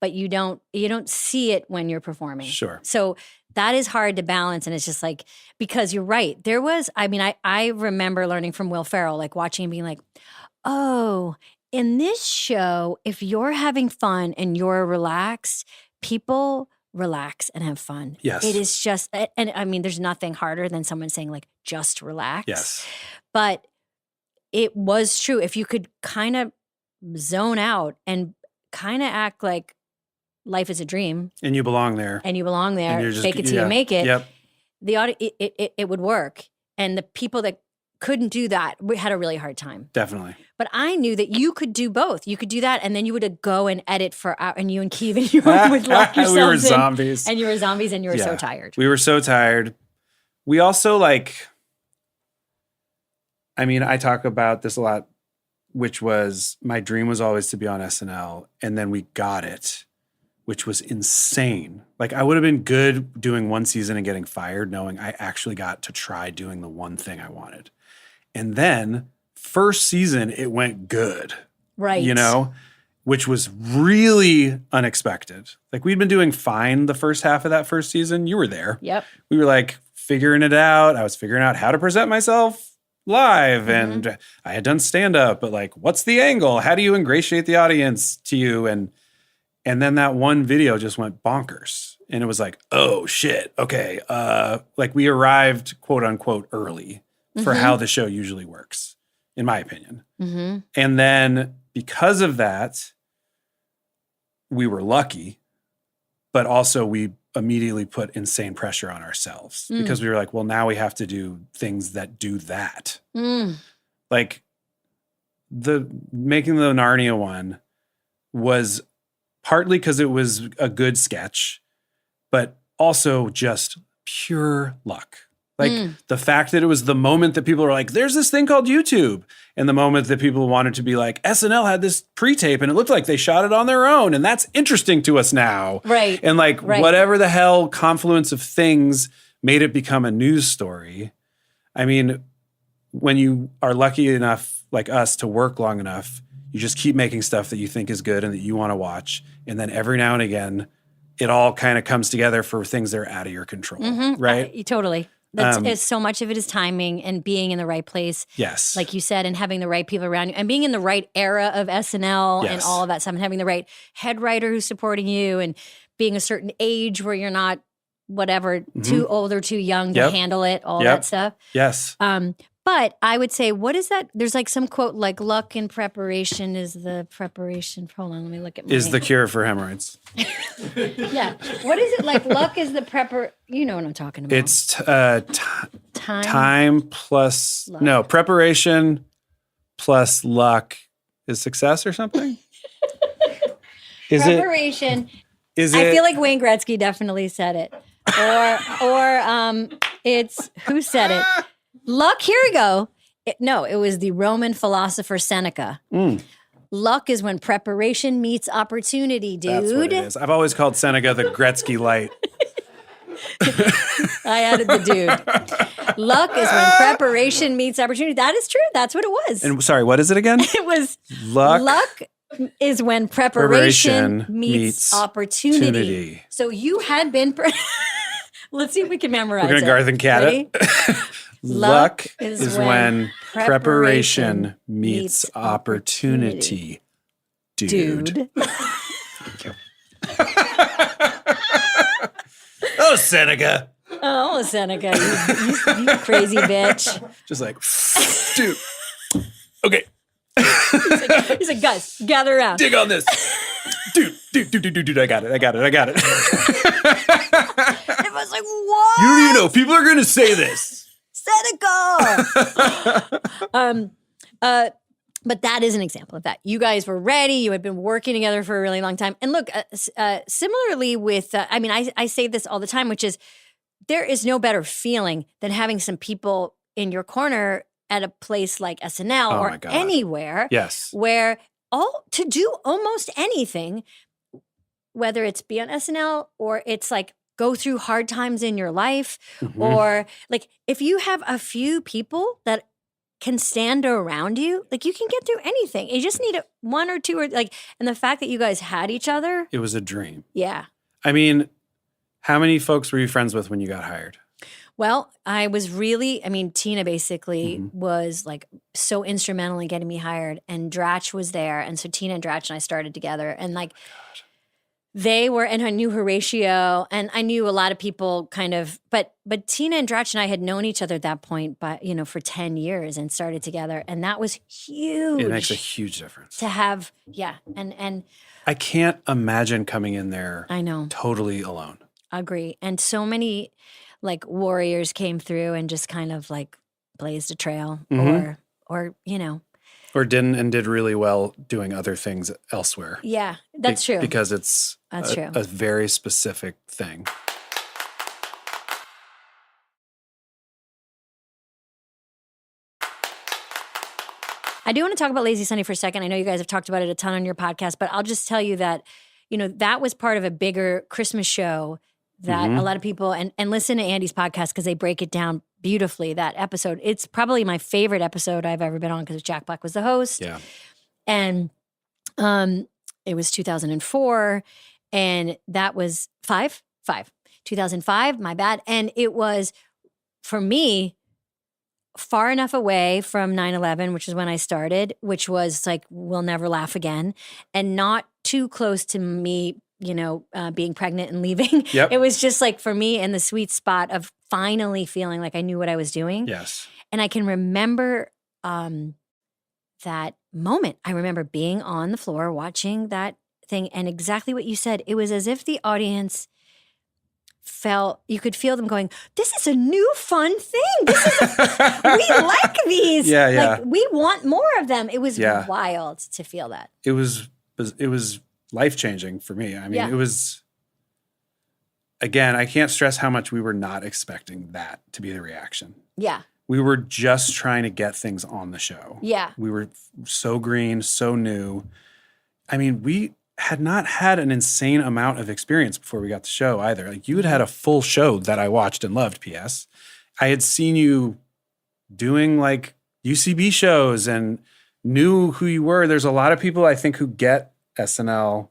but you don't see it when you're performing. Sure. So that is hard to balance. And it's just like, because you're right. There was, I remember learning from Will Ferrell, like watching and being like, oh, in this show, if you're having fun and you're relaxed, people relax and have fun. Yes. It is just, and I mean, there's nothing harder than someone saying like, just relax. Yes. But it was true. If you could kind of zone out and kind of act like life is a dream And you belong there. and you belong And there, you're just- fake it till yeah. you make it, Yep. the audio, it would work. And the people that couldn't do that, we had a really hard time. Definitely. But I knew that you could do both. You could do that, and then you would go and edit for hours, and you and Keevan, you would lock yourselves We were in, zombies. and you were zombies, and you were so Yeah. tired. We were so tired. We also I talk about this a lot, which was my dream was always to be on SNL. And then we got it, which was insane. Like I would have been good doing one season and getting fired, knowing I actually got to try doing the one thing I wanted. And then first season, it went good. Right. You know, which was really unexpected. Like we'd been doing fine the first half of that first season. You were there. Yep. We were like figuring it out. I was figuring out how to present myself live and I had done stand up, but like, what's the angle? How do you ingratiate the audience to you? And then that one video just went bonkers. And it was like, oh shit. Okay. Like we arrived quote unquote early for how the show usually works, in my opinion. And then because of that, we were lucky, but also we immediately put insane pressure on ourselves because we were like, well, now we have to do things that do that. Like making the Narnia one was partly because it was a good sketch, but also just pure luck. Like the fact that it was the moment that people were like, there's this thing called YouTube. And the moment that people wanted to be like, SNL had this pre-tape and it looked like they shot it on their own. And that's interesting to us now. Right. And like whatever the hell confluence of things made it become a news story. I mean, when you are lucky enough, like us, to work long enough, you just keep making stuff that you think is good and that you want to watch. And then every now and again, it all kind of comes together for things that are out of your control. Right? Totally. It's so much of it is timing and being in the right place. Yes. Like you said, and having the right people around you and being in the right era of SNL and Yes. all of that stuff and having the right head writer who's supporting you and being a certain age where you're not too old or too young to handle it, all that stuff. Yes. But I would say, what is that? There's like some quote like luck in preparation is the preparation. Hold on, let me look at my. Is the cure for hemorrhoids. Yeah. What is it like? Luck is the prepper. You know what I'm talking about. It's time. time plus, Luck. no, preparation plus luck is success or something? Is Preparation. Is I it? feel like Wayne Gretzky definitely said it. Or it's, who said it? Luck, here we go. It was the Roman philosopher Seneca. Luck is when preparation meets opportunity, dude. That's what it is. I've always called Seneca the Gretzky light. I added the dude. Luck is when preparation meets opportunity. That is true. That's what it was. And sorry, what is it again? It was Luck is when preparation meets opportunity. opportunity. So you had been. Let's see if we can memorize We're going it. to Garth and Cat Ready? it. Luck is when preparation meets opportunity. Dude. Oh, Seneca. Oh, Seneca, you crazy bitch. Just like, dude. Okay. He's like, guys, gather around. Dig on this. Dude, I got it. It was like, what? You don't even know. People are going to say this. Seneca. But that is an example of that. You guys were ready. You had been working together for a really long time. And look, similarly with, I say this all the time, which is there is no better feeling than having some people in your corner at a place like SNL or anywhere. Yes. Where to do almost anything, whether it's be on SNL or it's like go through hard times in your life, or like if you have a few people that can stand around you, like you can get through anything. You just need one or two, or like, and the fact that you guys had each other. It was a dream. Yeah. I mean, how many folks were you friends with when you got hired? Well, Tina basically was like so instrumental in getting me hired, and Dratch was there. And so Tina and Dratch and I started together, and like they were, and I knew Horatio, and I knew a lot of people kind of, but Tina and Dratch and I had known each other at that point, but for 10 years and started together. And that was huge. It makes a huge difference. To have, and I can't imagine coming in there I know. Totally alone. Agree. And so many like warriors came through and just kind of like blazed a trail or Or did really well doing other things elsewhere. Yeah, that's true. Because it's true. A very specific thing. I do want to talk about Lazy Sunday for a second. I know you guys have talked about it a ton on your podcast, but I'll just tell you that, that was part of a bigger Christmas show that a lot of people, and listen to Andy's podcast because they break it down beautifully, that episode. It's probably my favorite episode I've ever been on because Jack Black was the host. Yeah. And it was 2004, and that was 2005, my bad. And it was, for me, far enough away from 9/11, which is when I started, which was like, we'll never laugh again, and not too close to me, being pregnant and leaving. Yep. It was just like, for me, in the sweet spot of finally feeling like I knew what I was doing. Yes. And I can remember that moment. I remember being on the floor watching that thing, and exactly what you said. It was as if the audience you could feel them going, this is a new fun thing. We like these. Yeah. Like, we want more of them. It was wild to feel that. It was life-changing for me. I mean, it was, again, I can't stress how much we were not expecting that to be the reaction. Yeah. We were just trying to get things on the show. Yeah. We were so green, so new. I mean, we had not had an insane amount of experience before we got the show either. Like, you had a full show that I watched and loved, P.S. I had seen you doing like UCB shows and knew who you were. There's a lot of people, I think, who get SNL,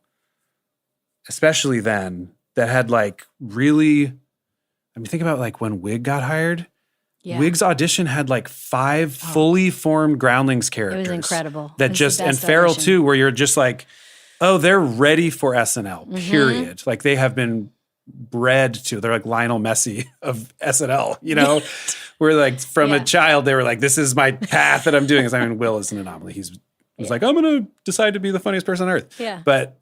especially then, that had like really, I mean, think about like when Wig got hired. Yeah. Wig's audition had like 5 fully formed Groundlings characters. It was incredible. That just, and Farrell too, where you're just like, oh, they're ready for SNL, period. Like, they have been bred to, they're like Lionel Messi of SNL, where like from a child, they were like, this is my path that I'm doing. I mean, Will is an anomaly. He was like, I'm going to decide to be the funniest person on earth. Yeah. But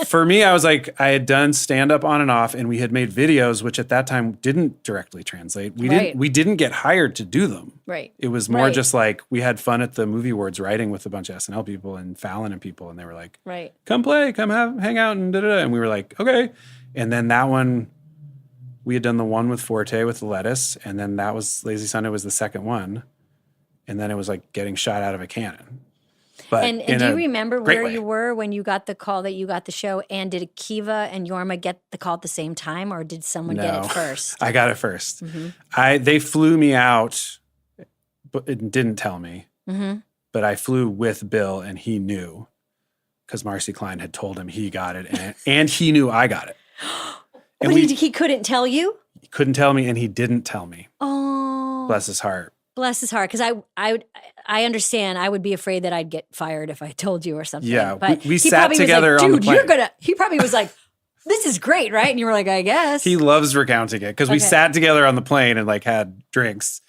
for me, I was like, I had done stand-up on and off, and we had made videos, which at that time didn't directly translate. We didn't get hired to do them. Right. It was more just like, we had fun at the movie awards writing with a bunch of SNL people and Fallon and people, and they were like, come play, come hang out, and da-da-da. And we were like, okay. And then that one, we had done the one with Forte with the lettuce, and then that was Lazy Sunday was the second one. And then it was like getting shot out of a cannon. But and do you remember where you were when you got the call that you got the show? And did Akiva and Yorma get the call at the same time, or did someone get it first? I got it first. They flew me out, but it didn't tell me. But I flew with Bill, and he knew because Marcy Klein had told him he got it, and he knew I got it. And he couldn't tell you? He couldn't tell me, and he didn't tell me. Oh, bless his heart. Bless his heart, because I understand. I would be afraid that I'd get fired if I told you or something. Yeah, but we sat together on the plane. He probably was like, this is great, right? And you were like, I guess. He loves recounting it because we sat together on the plane and like had drinks.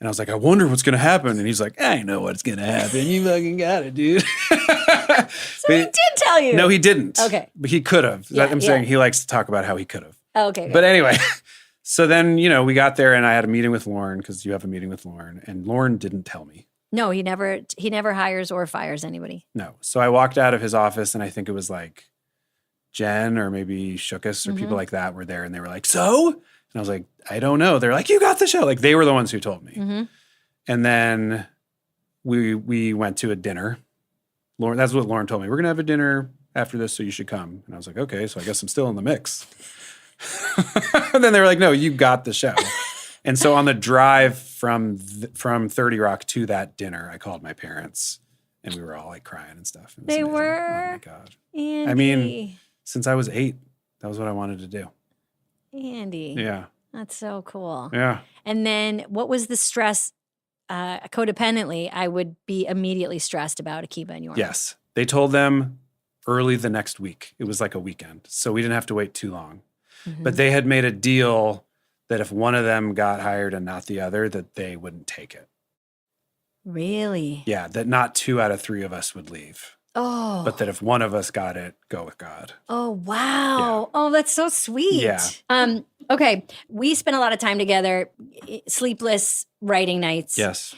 And I was like, I wonder what's going to happen. And he's like, I know what's going to happen. You fucking got it, dude. So he did tell you. No, he didn't. Okay. But he could have. I'm saying he likes to talk about how he could have. Okay. But anyway, so then, we got there and I had a meeting with Lauren because you have a meeting with Lauren. And Lauren didn't tell me. No, he never hires or fires anybody. No. So I walked out of his office and I think it was like Jen or maybe Shookus or people like that were there. And they were like, so? And I was like, I don't know. They're like, you got the show. Like, they were the ones who told me. And then we went to a dinner. Lauren, that's what Lauren told me. We're going to have a dinner after this, so you should come. And I was like, okay, so I guess I'm still in the mix. And then they were like, no, you got the show. And so on the drive from 30 Rock to that dinner, I called my parents and we were all like crying and stuff. They amazing. were? Oh my God. Andy. I mean, since I was 8, that was what I wanted to do. Andy. Yeah. That's so cool. Yeah. And then what was the stress? Codependently, I would be immediately stressed about Akiva and Yorma. Yes. They told them early the next week. It was like a weekend. So we didn't have to wait too long. Mhm. But they had made a deal that if one of them got hired and not the other, that they wouldn't take it. Really? Yeah, that not 2 out of 3 of us would leave. Oh. But that if one of us got it, go with God. Oh, wow. Oh, that's so sweet. Yeah. Okay. We spent a lot of time together, sleepless writing nights. Yes,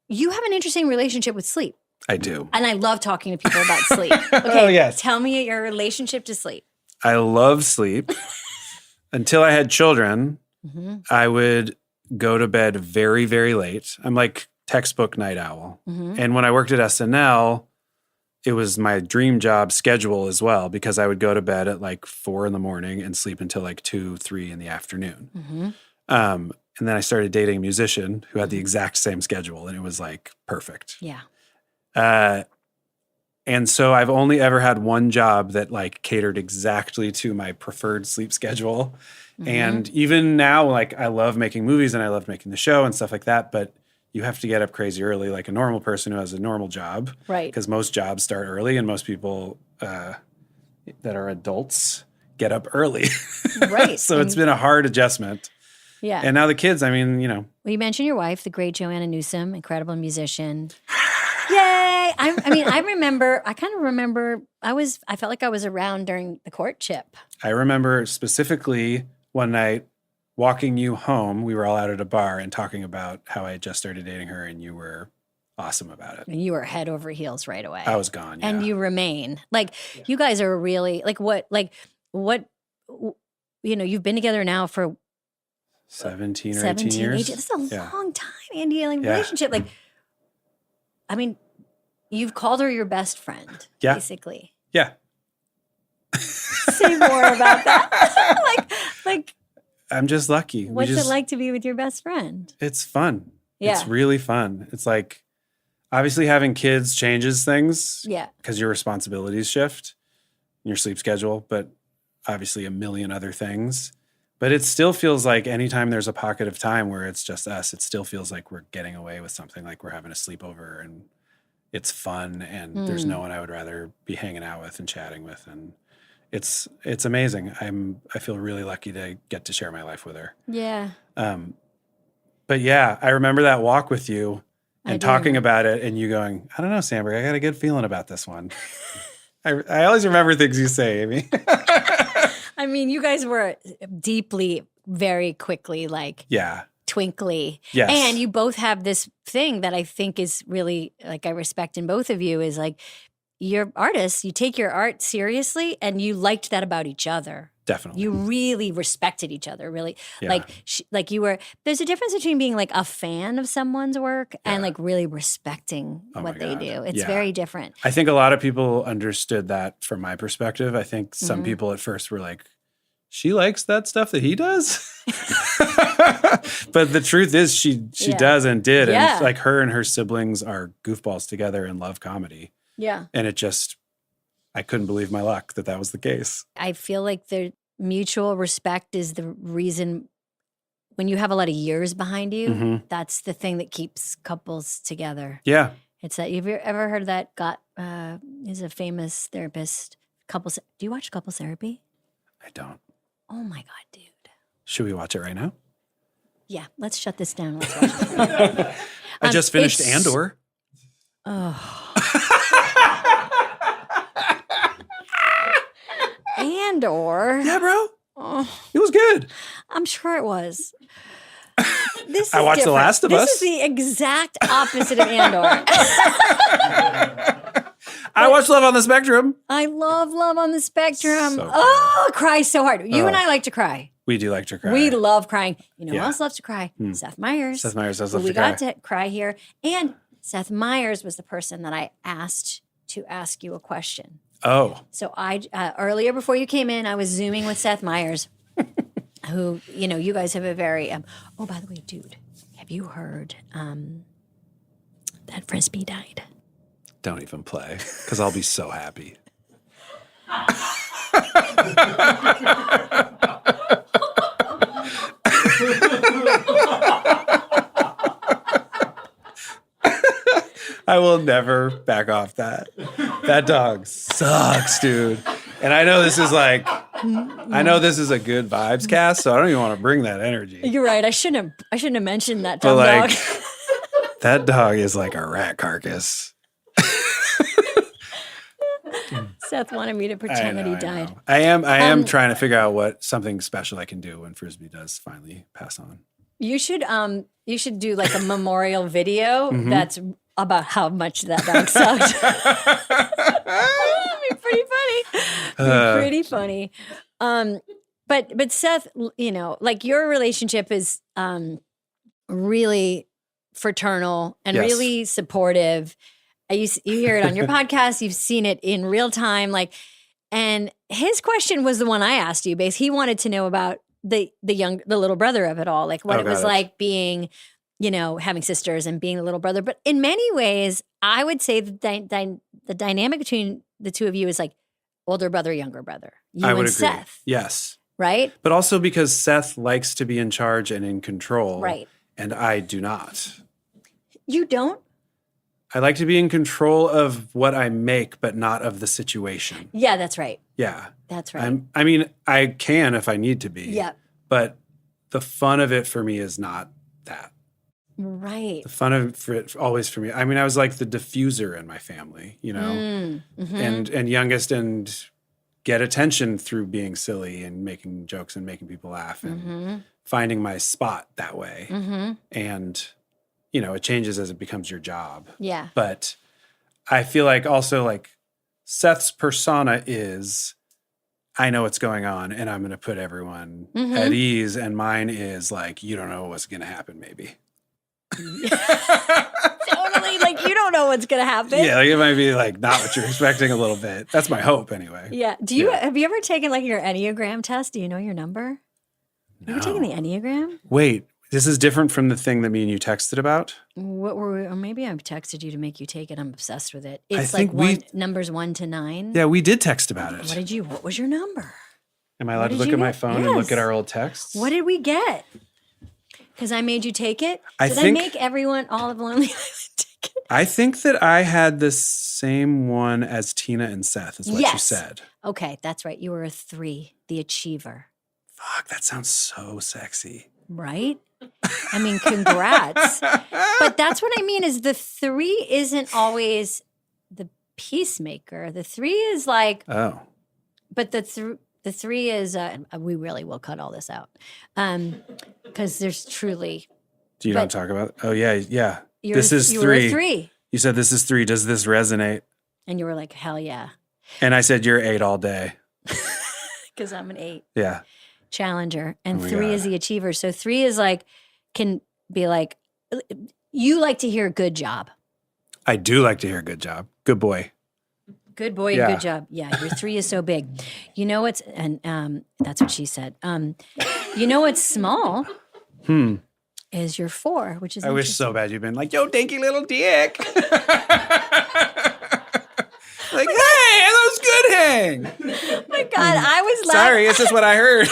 You have an interesting relationship with sleep. I do. And I love talking to people about sleep. Okay. Oh, yes. Tell me your relationship to sleep. I love sleep. Until I had children, Mm-hmm. I would go to bed very, very late. I'm like textbook night owl. Mm-hmm. And when I worked at SNL, it was my dream job schedule as well, because I would go to bed at like 4 a.m. and sleep until like 2, 3 in the afternoon. Mm-hmm. And then I started dating a musician who had the exact same schedule, and it was like perfect. Yeah. And so I've only ever had one job that like catered exactly to my preferred sleep schedule. Mm-hmm. And even now, like I love making movies and I love making the show and stuff like that, but you have to get up crazy early like a normal person who has a normal job. Right. Because most jobs start early and most people that are adults get up early. Right. So it's been a hard adjustment. Yeah. And now the kids, I mean, you know. Well, you mentioned your wife, the great Joanna Newsom, incredible musician. Yay! I kind of remember, I felt like I was around during the courtship. I remember specifically one night walking you home. We were all out at a bar and talking about how I had just started dating her, and you were awesome about it. And you were head over heels right away. I was gone, yeah. And you remain. Like, you guys are really, you've been together now for 17 or 18 years. That's a long time, Andy, relationship. Like, I mean, you've called her your best friend, basically. Yeah. Say more about that. like, I'm just lucky. What's it like to be with your best friend? It's fun. Yeah. It's really fun. It's like, obviously having kids changes things. Yeah. Because your responsibilities shift, your sleep schedule, but obviously a million other things. But it still feels like anytime there's a pocket of time where it's just us, it still feels like we're getting away with something, like we're having a sleepover and it's fun and there's no one I would rather be hanging out with and chatting with. And it's amazing. I feel really lucky to get to share my life with her. Yeah. But yeah, I remember that walk with you and talking about it and you going, I don't know, Samberg, I got a good feeling about this one. I always remember things you say, Amy. I mean, you guys were deeply, very quickly, twinkly. Yes. And you both have this thing that I think is really, I respect in both of you, is like, you're artists, you take your art seriously, and you liked that about each other. Definitely. You really respected each other, really. Yeah. There's a difference between being like a fan of someone's work and like really respecting what they do. It's very different. I think a lot of people understood that from my perspective. I think some people at first were like, she likes that stuff that he does. But the truth is she does and did. Yeah. And like her and her siblings are goofballs together and love comedy. Yeah. And I couldn't believe my luck that was the case. I feel like the mutual respect is the reason when you have a lot of years behind you, that's the thing that keeps couples together. Yeah. It's that, have you ever heard of that? Is a famous therapist. Do you watch couples therapy? I don't. Oh my God, dude. Should we watch it right now? Yeah, let's shut this down. Let's watch it. I just finished Andor. Oh. Andor. Yeah, bro. Oh, It was good. I'm sure it was. I watched The Last of Us. This is the exact opposite of Andor. I watched Love on the Spectrum. I love Love on the Spectrum. So good. Oh, cry so hard. You and I like to cry. We do like to cry. We love crying. You know who Yeah. else loves to cry? Seth Meyers. Seth Meyers does who love we to cry. got to cry here. And Seth Meyers was the person that I asked to ask you a question. Oh. So earlier before you came in, I was Zooming with Seth Meyers, who, you guys have a very, oh, by the way, dude, have you heard that Frisbee died? Don't even play, because I'll be so happy. I will never back off that. That dog sucks. sucks, dude. And I know this is like, I know this is a good vibes cast, so I don't even want to bring that energy. You're right. I shouldn't have mentioned that But dumb like, dog. that dog is like a rat carcass. Seth wanted me to pretend that he died. I am trying to figure out what something special I can do when Frisbee does finally pass on. You should do like a memorial video that's about how much that dog sucked. That'd be pretty funny. But Seth, you know, like your relationship is really fraternal and really supportive. You hear it on your podcast. You've seen it in real time. Like, and his question was the one I asked you. Basically, he wanted to know about the little brother of it all, like what it was like being, you know, having sisters and being the little brother. But in many ways, I would say the dynamic between the two of you is like older brother, younger brother. You I would and agree. Seth, Yes. right? But also because Seth likes to be in charge and in control. Right. And I do not. You don't? I like to be in control of what I make, but not of the situation. Yeah, that's right. Yeah. That's right. I mean, I can if I need to be. Yeah. But the fun of it for me is not that. Right. The fun of it always for me. I mean, I was like the diffuser in my family, you know, and youngest and get attention through being silly and making jokes and making people laugh and finding my spot that way. And, you know, it changes as it becomes your job. Yeah. But I feel like also like Seth's persona is, I know what's going on and I'm going to put everyone at ease. And mine is like, you don't know what's going to happen maybe. Totally. Like, you don't know what's going to happen. Yeah, like it might be like not what you're expecting a little bit. That's my hope anyway. Yeah. Have you ever taken like your Enneagram test? Do you know your number? No. Have you taken the Enneagram? Wait, this is different from the thing that me and you texted about? What were we, or maybe I've texted you to make you take it. I'm obsessed with it. It's think like numbers 1 to 9. Yeah, we did text about it. What was your number? Am I allowed to did look you at my get? phone and look at our old texts? What did we get? Because I made you take it? I Did think- I make everyone, all of Lonely Island take it? I think that I had the same one as Tina and Seth, is what you Yes. said. Okay, that's right. You were a 3, the achiever, Fuck, that sounds so sexy. right? I mean, congrats. But that's what I mean is the 3 isn't always the peacemaker. The 3 is like, Oh. but the 3 is, we really will cut all this out. Because there's truly, Do you not talk about it? Oh, yeah, yeah. you This is were a 3. 3. You said this is 3. Does this resonate? And you were like, hell yeah. And I said you're 8 all day. Because I'm an 8 Yeah. challenger. And Oh my 3 God. is the achiever. So 3 is like, can be like, you like to hear good job. I do like to hear good job. Good boy. Good boy, Yeah. good job. Yeah, your 3 is so big. You know what's, and that's what she said. You know what's small is your 4, which is I wish so bad you'd been like, yo, dinky little dick. Like, hey, that was good hang. Oh my God, I was laughing. Sorry, it's just what I heard.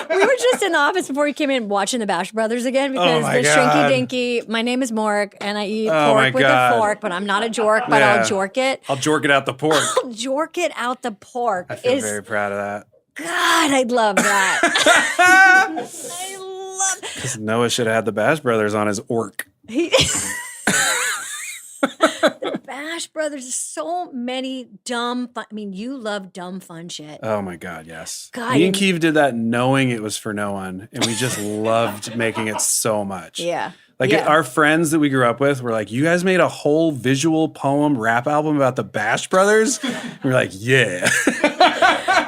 We were just in the office before you came in watching the Bash Brothers again because my the God. Shrinky Dinky, my name is Mork, and I eat Oh my pork with God. a fork, but I'm not a jork, but Yeah. I'll jork it. I'll jork it out the pork. I'll jork it out the pork. I feel very proud of that. God, I'd love that. I love Because Noah should have had the Bash Brothers on his orc. the Bash Brothers. So many dumb fun. I mean, you love dumb fun shit. Oh my God, yes. God, Me and and- Keeve did that knowing it was for no one. And we just loved making it so much. Yeah. Like Yeah. our friends that we grew up with were like, you guys made a whole visual poem rap album about the Bash Brothers? And we're like, yeah.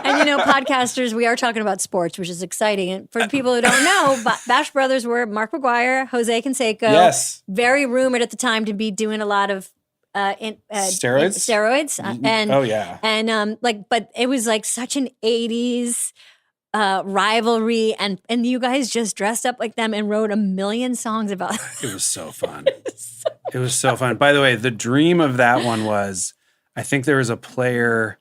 And you know, podcasters, we are talking about sports, which is exciting. And for people who don't know, Bash Brothers were Mark McGuire, Jose Canseco. Yes. Very rumored at the time to be doing a lot of Steroids? steroids, and Oh, yeah. and but it was like such an '80s rivalry, and you guys just dressed up like them and wrote a million songs about. It was so fun. It was so fun. By the way, the dream of that one was, I think there was a player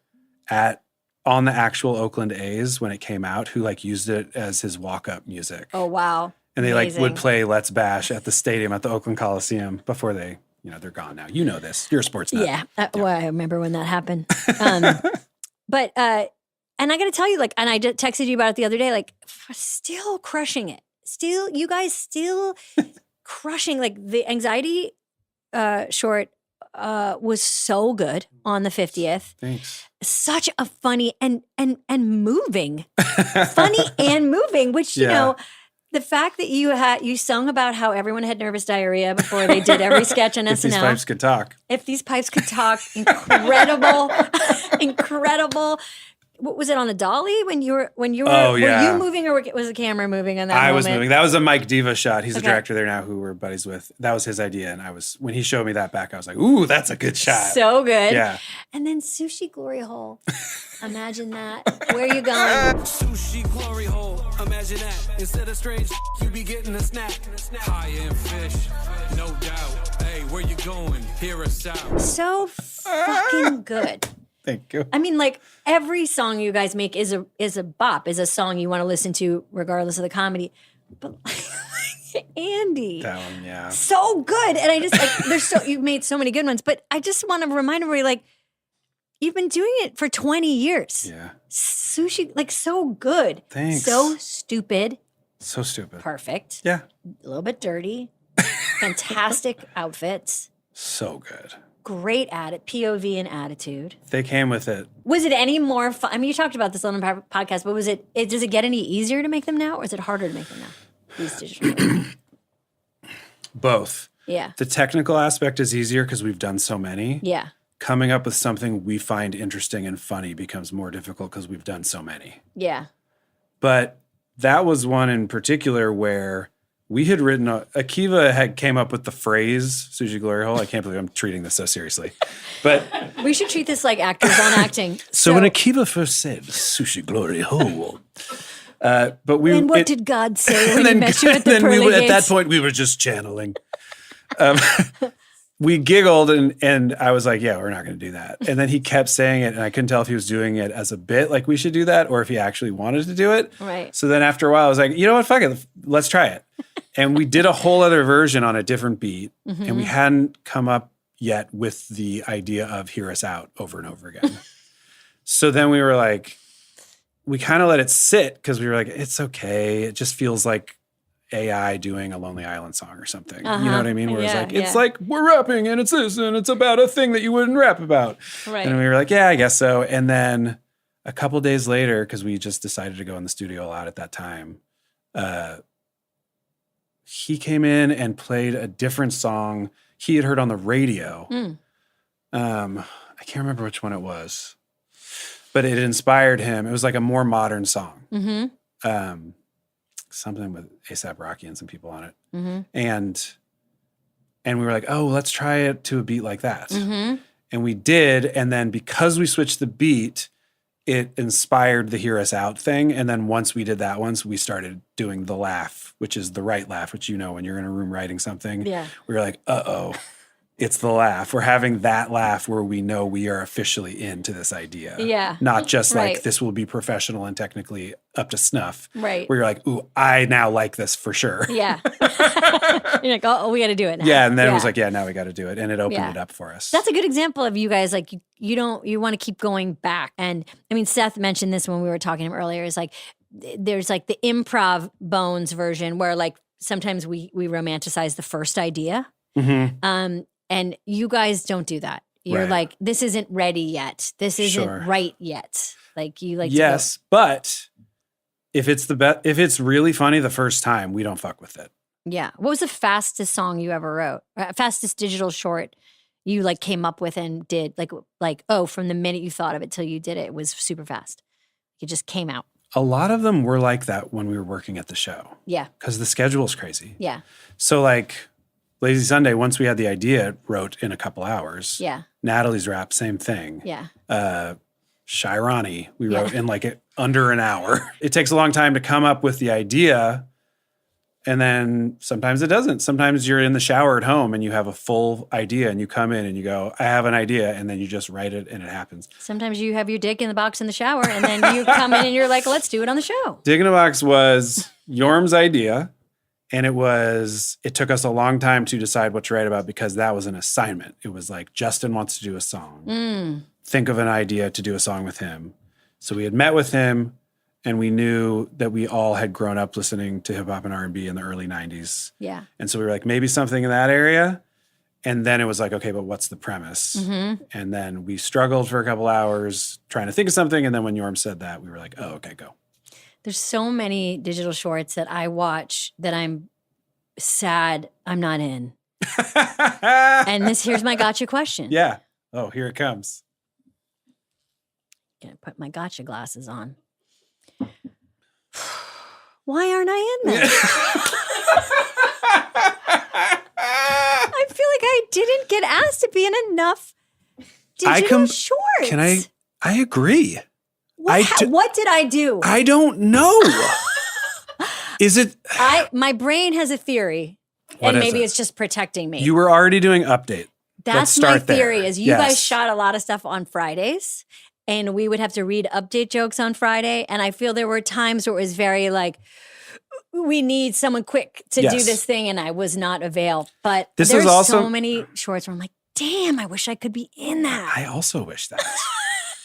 on the actual Oakland A's when it came out who like used it as his walk-up music. Oh wow! And they like would Amazing. play Let's Bash at the stadium at the Oakland Coliseum before they, they're gone now. You know this. You're a sports nut. Yeah. Well, I remember when that happened. But, and I got to tell you, like, and I just texted you about it the other day, like, still crushing it. Still, you guys still crushing. Like, the anxiety short was so good on the 50th. Thanks. Such a funny and moving, funny and moving, which, you know, the fact that you sung about how everyone had nervous diarrhea before they did every sketch on SNL. If these pipes could talk. If these pipes could talk, incredible, incredible. What was it on the dolly when you were? Oh, yeah. Were you moving or was the camera moving on that I moment? was moving. That was a Mike Diva shot. He's a director there now who we're buddies with. That was his idea. And when he showed me that back, I was like, ooh, that's a good shot. So good. Yeah. And then Sushi Glory Hole. Imagine that. Where are you going? Sushi Glory Hole. Imagine that. Instead of strange, you be getting a snack. High-end fish, no doubt. Hey, where you going? Hear us out. So fucking good. Thank you. I mean, like, every song you guys make is a bop, is a song you want to listen to regardless of the comedy. But Andy. That one, yeah. So good. And I just, like, you've made so many good ones. But I just want to remind everybody, like, you've been doing it for 20 years. Yeah. Sushi, like, so good. Thanks. So stupid. So stupid. Perfect. Yeah. A little bit dirty. Fantastic outfits. So good. Great POV and attitude. They came with it. Was it any more fun? I mean, you talked about this on the podcast, but does it get any easier to make them now, or is it harder to make them now? These digital. Both. Yeah. The technical aspect is easier because we've done so many. Yeah. Coming up with something we find interesting and funny becomes more difficult because we've done so many. Yeah. But that was one in particular where we had written, Akiva came up with the phrase Sushi Glory Hole. I can't believe I'm treating this so seriously. But We should treat this like actors on acting. so when Akiva first said Sushi Glory Hole, but and what did God say when he met you at the pearly gates? At that point, we were just channeling. We giggled and I was like, yeah, we're not going to do that. And then he kept saying it and I couldn't tell if he was doing it as a bit, like we should do that, or if he actually wanted to do it. Right. So then after a while, I was like, you know what, fuck it, let's try it. And we did a whole other version on a different beat and we hadn't come up yet with the idea of hear us out over and over again. So then we were like, we kind of let it sit because we were like, it's okay. It just feels like AI doing a Lonely Island song or something. You know what I mean? Where it's like, we're rapping and it's this and it's about a thing that you wouldn't rap about. Right. And we were like, yeah, I guess so. And then a couple days later, because we just decided to go in the studio a lot at that time, he came in and played a different song he had heard on the radio. I can't remember which one it was, but it inspired him. It was like a more modern song. Something with A$AP Rocky and some people on it. And we were like, oh, let's try it to a beat like that. And we did. And then because we switched the beat, it inspired the hear us out thing. And then once we did that once, we started doing the laugh, which is the right laugh, which you know when you're in a room writing something. Yeah. We were like, uh-oh, it's the laugh. We're having that laugh where we know we are officially into this idea. Yeah. Not just like this will be professional and technically up to snuff. Right. Where you're like, ooh, I now like this for sure. Yeah. You're like, oh, we got to do it now. Yeah. And then it was like, yeah, now we got to do it. And it opened it up for us. That's a good example of you guys, like, you want to keep going back. And I mean, Seth mentioned this when we were talking to him earlier, is like, there's like the improv Bones version where like sometimes we romanticize the first idea. And you guys don't do that. You're like, this isn't ready yet. This isn't right yet. Like you like to go. But if it's if it's really funny the first time, we don't fuck with it. Yeah. What was the fastest song you ever wrote? Fastest digital short you like came up with and did? Like from the minute you thought of it till you did it was super fast. It just came out. A lot of them were like that when we were working at the show. Yeah. Because the schedule's crazy. Yeah. So like Lazy Sunday, once we had the idea, it wrote in a couple hours. Yeah. Natalie's rap, same thing. Yeah. Shirani, we wrote in like under an hour. It takes a long time to come up with the idea, and then sometimes it doesn't. Sometimes you're in the shower at home and you have a full idea and you come in and you go, I have an idea, and then you just write it and it happens. Sometimes you have your dick in the box in the shower and then you come in and you're like, let's do it on the show. Dick in the Box was Yorm's idea. And it took us a long time to decide what to write about because that was an assignment. It was like, Justin wants to do a song. Think of an idea to do a song with him. So we had met with him and we knew that we all had grown up listening to hip hop and R&B in the early 90s. Yeah. And so we were like, maybe something in that area. And then it was like, okay, but what's the premise? And then we struggled for a couple hours trying to think of something. And then when Yorm said that, we were like, oh, okay, go. There's so many digital shorts that I watch that I'm sad I'm not in. And here's my gotcha question. Yeah. Oh, here it comes. Gonna put my gotcha glasses on. Why aren't I in this? I feel like I didn't get asked to be in enough digital shorts. I agree. What did I do? I don't know. Is it? My brain has a theory, and maybe it's just protecting me. You were already doing update. That's my theory. Is you guys shot a lot of stuff on Fridays, and we would have to read update jokes on Friday. And I feel there were times where it was very like, we need someone quick to do this thing, and I was not available. But there's so many shorts where I'm like, damn, I wish I could be in that. I also wish that.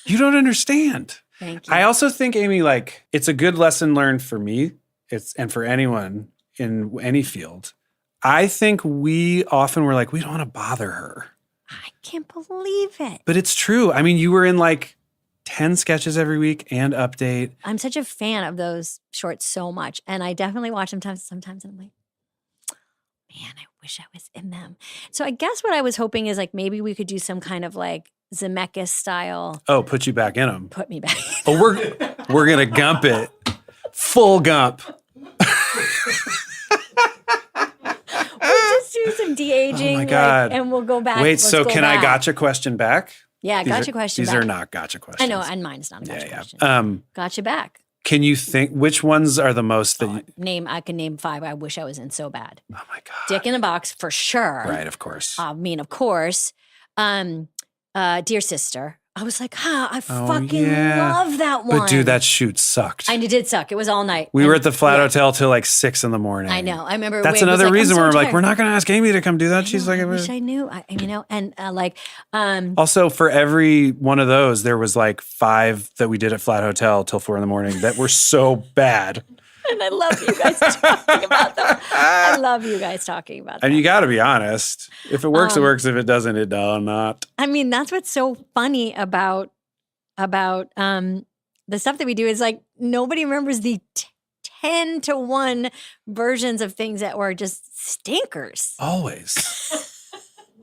You don't understand. Thank you. I also think, Amy, like, it's a good lesson learned for me. And for anyone in any field. I think we often were like, we don't want to bother her. I can't believe it. But it's true. I mean, you were in like 10 sketches every week and update. I'm such a fan of those shorts so much. And I definitely watch them sometimes and I'm like, man, I wish I was in them. So I guess what I was hoping is like maybe we could do some kind of like Zemeckis style. Oh, put you back in them. Put me back. Oh, we're going to gump it. Full gump. We'll just do some de-aging. Oh my God. and we'll go back. Wait, so can I gotcha question back? Yeah, gotcha question back. These are not gotcha questions. I know, and mine's not a gotcha question. Gotcha back. Can you think, which ones are the most that I can name 5 I wish I was in so bad. Oh my God. Dick in the Box, for sure. Right, of course. Of course. Dear Sister. I was like, I fucking love that one. But dude, that shoot sucked. And it did suck. It was all night. We were at the Flat Hotel till like 6 a.m. I know. I remember. That's another reason where we're like, we're not going to ask Amy to come do that. She's like, I wish I knew. Also, for every one of those, there was like 5 that we did at Flat Hotel till 4 a.m. that were so bad. And I love you guys talking about them. I love you guys talking about them. And you got to be honest. If it works, it works. If it doesn't, it does not. I mean, that's what's so funny about the stuff that we do is like nobody remembers the 10-to-1 versions of things that were just stinkers. Always.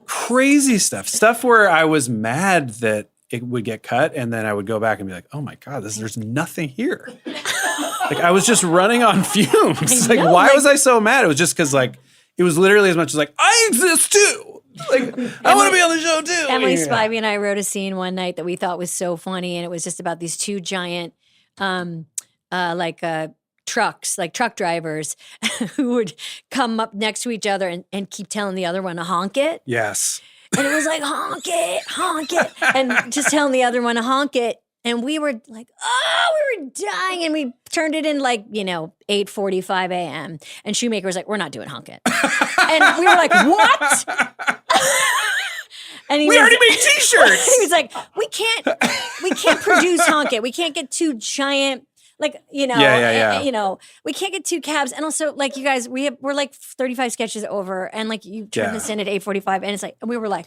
Crazy stuff. Stuff where I was mad that it would get cut, and then I would go back and be like, oh my God, there's nothing here. Like I was just running on fumes. Like, why was I so mad? It was just because like it was literally as much as like, I exist too. Like I want to be on the show too. Emily Spivey and I wrote a scene one night that we thought was so funny, and it was just about these 2 giant trucks, like truck drivers who would come up next to each other and keep telling the other one to honk it. Yes. And it was like, honk it, and just telling the other one to honk it. And we were like, we were dying. And we turned it in like, 8:45 a.m. And Shoemaker was like, we're not doing honk it. And we were like, what? And we already made T-shirts. He was like, we can't produce honk it. We can't get 2 giant, we can't get 2 cabs. And also, like, you guys, we're like 35 sketches over, and like you turned this in at 8:45, and it's like, and we were like,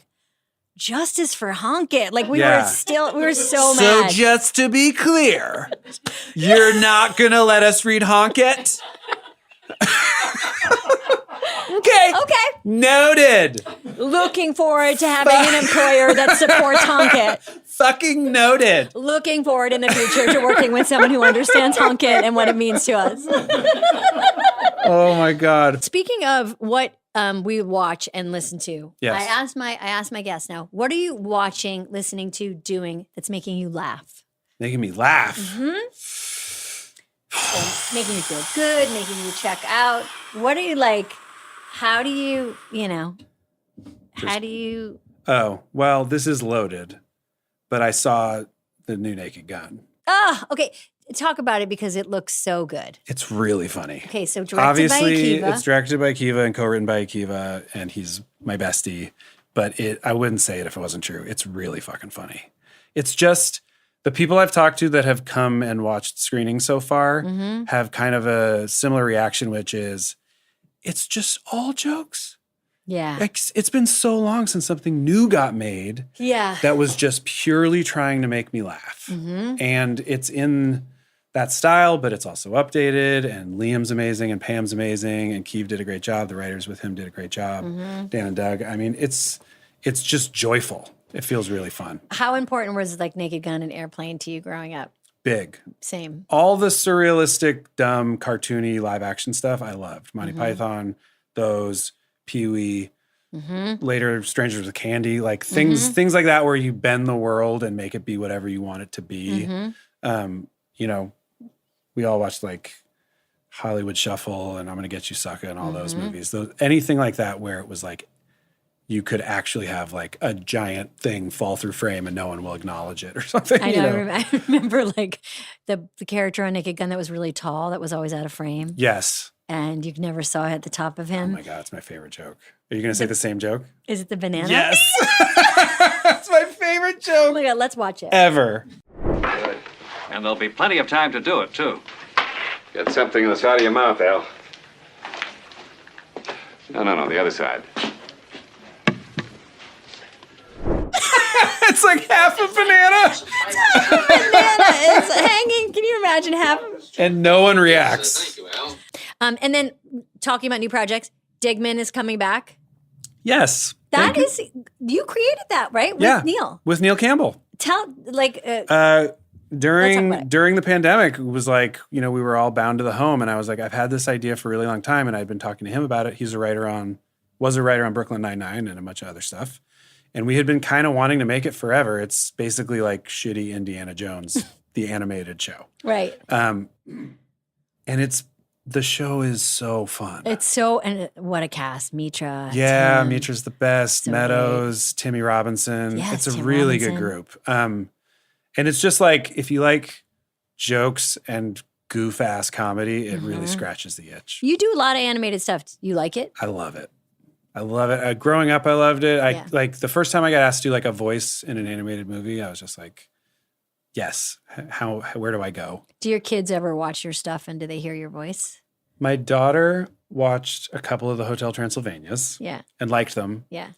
justice for honk it. Like we were so mad. So just to be clear, you're not gonna let us read honk it? Okay. Noted. Looking forward to having an employer that supports honk it. Fucking noted. Looking forward in the future to working with someone who understands honk it and what it means to us. Oh my God. Speaking of what we watch and listen to, yes. I asked my guests now, what are you watching, listening to, doing that's making you laugh? Making me laugh. Mm-hmm. So making you feel good, making you check out. What are you like? How do you, how do you? Oh, well, this is loaded, but I saw the new Naked Gun. Ah, okay. talk about it because it looks so good. It's really funny. Okay, so directed Obviously, by Akiva. it's directed by Akiva and co-written by Akiva, and he's my bestie. But I wouldn't say it if it wasn't true. It's really fucking funny. It's just the people I've talked to that have come and watched screenings so far have kind of a similar reaction, which is it's just all jokes. Yeah. It's been so long since something new got made Yeah. that was just purely trying to make me laugh. And it's in that style, but it's also updated. And Liam's amazing, and Pam's amazing, and Keeve did a great job. The writers with him did a great job. Dan and Doug. I mean, it's just joyful. It feels really fun. How important was like Naked Gun and Airplane to you growing up? Big. Same. All the surrealistic, dumb, cartoony live action stuff I loved. Monty Python, those, Pee-wee, later Strangers with Candy, like things like that where you bend the world and make it be whatever you want it to be. You know, we all watched like Hollywood Shuffle and I'm Gonna Get You Sucker and all those movies. Anything like that where it was like you could actually have like a giant thing fall through frame and no one will acknowledge it or something. I know. I remember like the character on Naked Gun that was really tall that was always out of frame. Yes. And you never saw it at the top of Oh him. my God, it's my favorite joke. Are you going to say the same joke? Is it the banana? Yes. That's my favorite Oh joke my God, let's watch it. ever. And there'll be plenty of time to do it, too. Got something on the side of your mouth, Al. No, the other side. It's like half a banana. Banana is hanging. Can you imagine half? And no one reacts. Thank you, Al. And then talking about new projects, Digman is coming back. Yes. That is, you created that, right? With Neil. With Neil Campbell. Tell, like, During about it. during the pandemic, it was like, we were all bound to the home. And I was like, I've had this idea for a really long time. And I'd been talking to him about it. He's was a writer on Brooklyn Nine-Nine and a bunch of other stuff. And we had been kind of wanting to make it forever. It's basically like shitty Indiana Jones, the animated show. right. And the show is so fun. It's so, and what a cast. Mitra. Yeah, Tim. Mitra's the best. So Meadows, Timmy Robinson. Yes, It's a Tim really Robinson. good group. And it's just like, if you like jokes and goof ass comedy, it really scratches the itch. You do a lot of animated stuff. You like it? I love it. I love it. Growing up, I loved it. Yeah. Like the first time I got asked to do like a voice in an animated movie, I was just like, yes. Where do I go? Do your kids ever watch your stuff and do they hear your voice? My daughter watched a couple of the Hotel Transylvanias Yeah. and liked them. Yeah.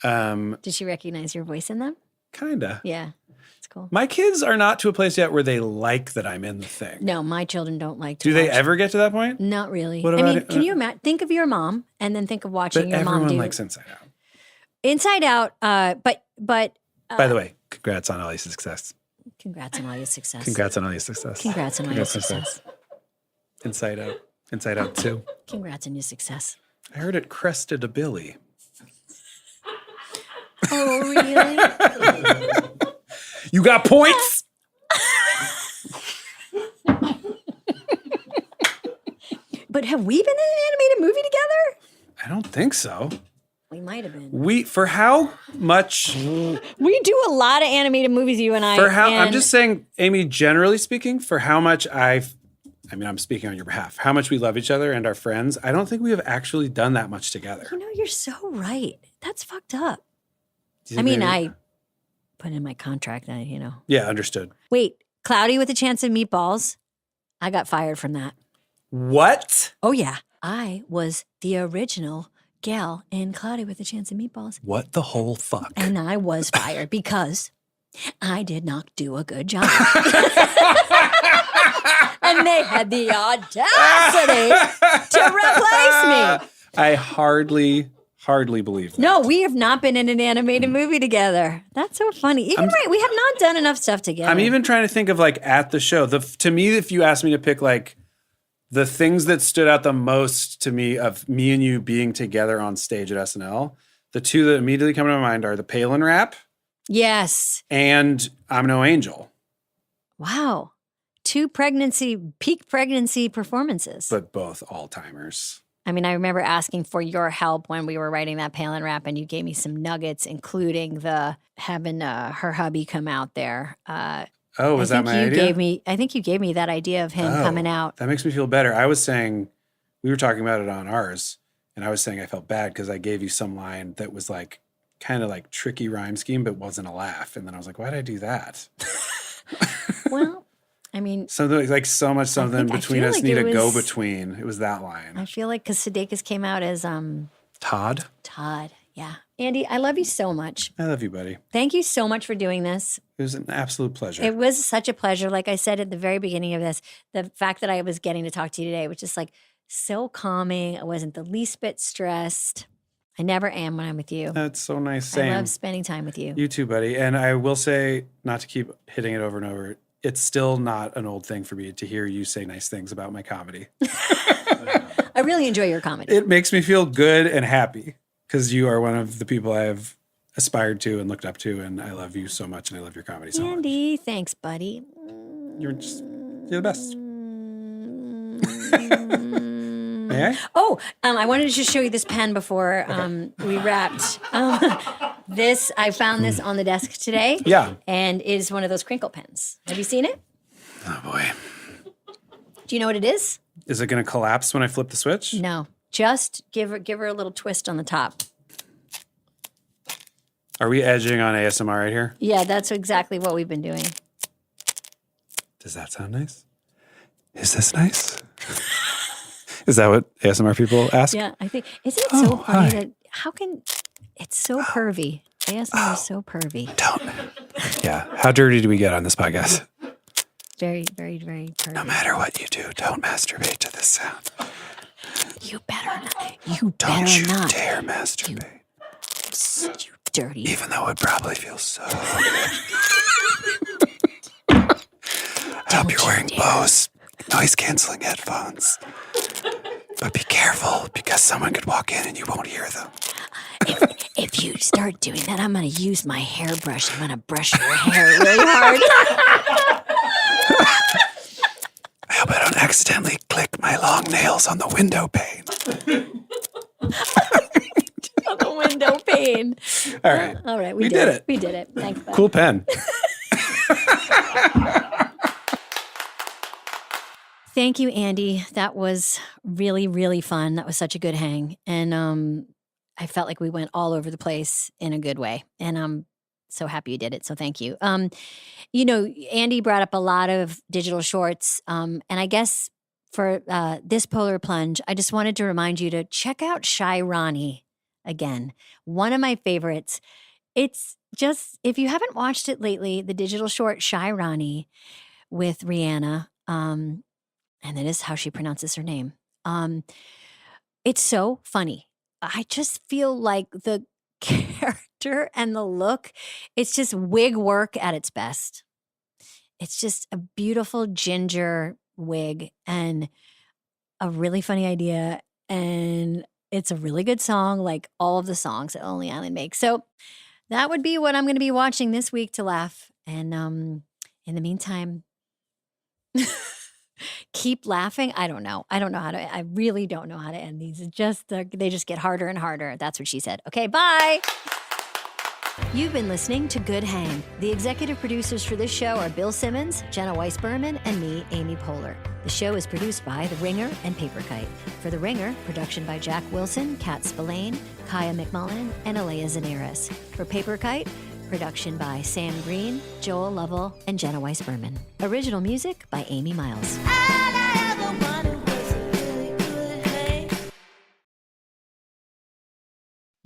Um, Did she recognize your voice in them? Kinda. Yeah. It's cool. My kids are not to a place yet where they like that I'm in the thing. No, my children don't like to Do they watch. ever get to that point? Not really. What I about mean, it? can you imagine? Think of your mom and then think of watching But your mom everyone do likes Inside Out. Inside Out. But By the way, congrats on all your success. congrats on all your success. Congrats on all your success. Congrats on all your Congrats on success. Inside Out. Inside Out 2. Congrats on your success. I heard it crested a Billy. Oh, really? You got points? But have we been in an animated movie together? I don't think so. We might have been. For how much We do a lot of animated movies, you and I. I'm and just saying, Amy, generally speaking, for how much I'm speaking on your behalf, how much we love each other and our friends, I don't think we have actually done that much together. You know, you're so right. That's fucked up. Do you I mean, maybe- I put in my contract that, Yeah, understood. Wait, Cloudy with a Chance of Meatballs. I got fired from that. What? Oh, yeah. I was the original gal in Cloudy with a Chance of Meatballs. What the whole fuck? And I was fired because I did not do a good job. And they had the audacity to replace me. I hardly believe that. No, we have not been in an animated movie together. That's so funny. Even right, we have not done enough stuff together. I'm even trying to think of like at the show. To me, if you asked me to pick like the things that stood out the most to me of me and you being together on stage at SNL, the two that immediately come to my mind are the Palin rap Yes. and I'm No Angel. Wow. Two peak pregnancy performances. But both all-timers. I mean, I remember asking for your help when we were writing that Palin rap, and you gave me some nuggets, including the having her hubby come out there. Oh, was that my idea? I think you gave me that idea of him coming out. That makes me feel better. I was saying, we were talking about it on ours, and I was saying I felt bad because I gave you some line that was like kind of like tricky rhyme scheme, but wasn't a laugh. And then I was like, why did I do that? Well, I mean, something like so much something between us like need a go between. It was that line. I feel like because Sudeikis came out as Todd. Yeah. Andy, I love you so much. I love you, buddy. Thank you so much for doing this. It was an absolute pleasure. It was such a pleasure. Like I said at the very beginning of this, the fact that I was getting to talk to you today was just like so calming. I wasn't the least bit stressed. I never am when I'm with you. That's so nice. Same. I love spending time with you. You too, buddy. And I will say, not to keep hitting it over and over, it's still not an old thing for me to hear you say nice things about my comedy. I really enjoy your comedy. It makes me feel good and happy because you are one of the people I have aspired to and looked up to, and I love you so much, and I love your comedy so much. Andy, thanks, buddy. You're the best. May I? Oh, I wanted to just show you this pen before we wrapped. I found this on the desk today. Yeah. And it is one of those crinkle pens. Have you seen it? Oh, boy. Do you know what it is? Is it going to collapse when I flip the switch? No. Just give her a little twist on the top. Are we edging on ASMR right here? Yeah, that's exactly what we've been doing. Does that sound nice? Is this nice? Is that what ASMR people ask? Yeah, I think. Isn't it so funny that it's so pervy? ASMR is so pervy. Yeah. How dirty do we get on this podcast? Very, very, very pervy. No matter what you do, don't masturbate to this sound. You better not. Don't dare masturbate. You dirty. Even though it probably feels so good. I hope you're wearing Bose noise-canceling headphones. But be careful, because someone could walk in and you won't hear them. If you start doing that, I'm going to use my hairbrush. I'm going to brush your hair really hard. I hope I don't accidentally click my long nails on the window pane. On the window pane. All right. We did it. We did it. Thanks, bud. Cool pen. Thank you, Andy. That was really, really fun. That was such a good hang. And I felt like we went all over the place in a good way. And I'm so happy you did it. So thank you. Andy brought up a lot of digital shorts. And I guess for this Polar Plunge, I just wanted to remind you to check out Shy Ronnie again. One of my favorites. It's just, if you haven't watched it lately, the digital short Shy Ronnie with Rihanna, and that is how she pronounces her name. It's so funny. I just feel like the character and the look, it's just wig work at its best. It's just a beautiful ginger wig and a really funny idea. And it's a really good song, like all of the songs that Lonely Island makes. So that would be what I'm going to be watching this week to laugh. And in the meantime, keep laughing. I don't know. I really don't know how to end these. They just get harder and harder. That's what she said. Okay, bye. You've been listening to Good Hang. The executive producers for this show are Bill Simmons, Jenna Weiss-Berman, and me, Amy Poehler. The show is produced by The Ringer and Paperkite. For The Ringer, production by Jack Wilson, Kat Spillane, Kaya McMullen, and Alea Zanaris. For Paperkite, production by Sam Green, Joel Lovell, and Jenna Weiss-Berman. Original music by Amy Miles.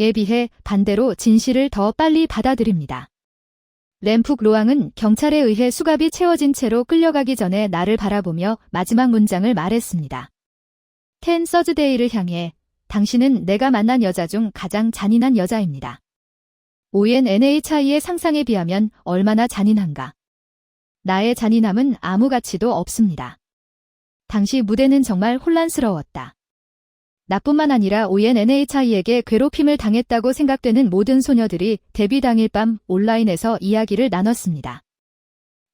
에 비해 반대로 진실을 더 빨리 받아들입니다. 램푹 로앙은 경찰에 의해 수갑이 채워진 채로 끌려가기 전에 나를 바라보며 마지막 문장을 말했습니다. 켄 서즈데이를 향해 당신은 내가 만난 여자 중 가장 잔인한 여자입니다. ONNHI의 상상에 비하면 얼마나 잔인한가. 나의 잔인함은 아무 가치도 없습니다. 당시 무대는 정말 혼란스러웠다. 나뿐만 아니라 ONNHI에게 괴롭힘을 당했다고 생각되는 모든 소녀들이 데뷔 당일 밤 온라인에서 이야기를 나눴습니다.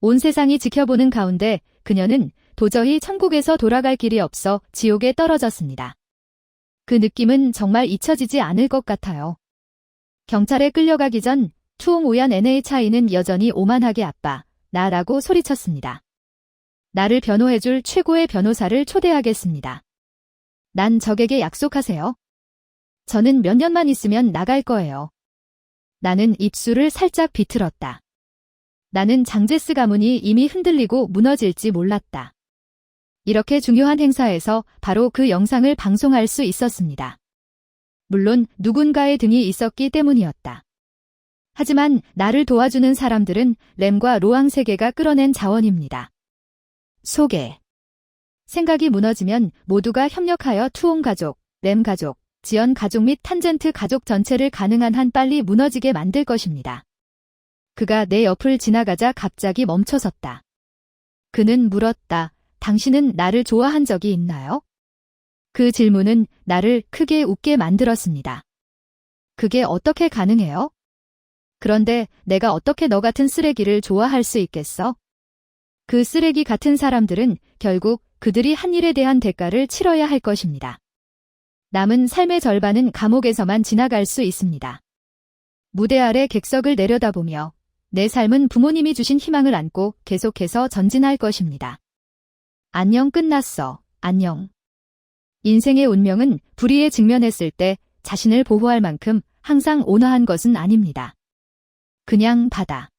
온 세상이 지켜보는 가운데 그녀는 도저히 천국에서 돌아갈 길이 없어 지옥에 떨어졌습니다. 그 느낌은 정말 잊혀지지 않을 것 같아요. 경찰에 끌려가기 전 투옹 ONNHI는 여전히 오만하게 아빠, 나라고 소리쳤습니다. 나를 변호해줄 최고의 변호사를 초대하겠습니다. 난 적에게 약속하세요. 저는 몇 년만 있으면 나갈 거예요. 나는 입술을 살짝 비틀었다. 나는 장제스 가문이 이미 흔들리고 무너질지 몰랐다. 이렇게 중요한 행사에서 바로 그 영상을 방송할 수 있었습니다. 물론 누군가의 등이 있었기 때문이었다. 하지만 나를 도와주는 사람들은 램과 로앙 세계가 끌어낸 자원입니다. 소개. 생각이 무너지면 모두가 협력하여 투옹 가족, 램 가족, 지연 가족 및 탄젠트 가족 전체를 가능한 한 빨리 무너지게 만들 것입니다. 그가 내 옆을 지나가자 갑자기 멈춰섰다. 그는 물었다. 당신은 나를 좋아한 적이 있나요? 그 질문은 나를 크게 웃게 만들었습니다. 그게 어떻게 가능해요? 그런데 내가 어떻게 너 같은 쓰레기를 좋아할 수 있겠어? 그 쓰레기 같은 사람들은 결국 그들이 한 일에 대한 대가를 치러야 할 것입니다. 남은 삶의 절반은 감옥에서만 지나갈 수 있습니다. 무대 아래 객석을 내려다보며 내 삶은 부모님이 주신 희망을 안고 계속해서 전진할 것입니다. 안녕 끝났어. 안녕. 인생의 운명은 불의에 직면했을 때 자신을 보호할 만큼 항상 온화한 것은 아닙니다. 그냥 받아.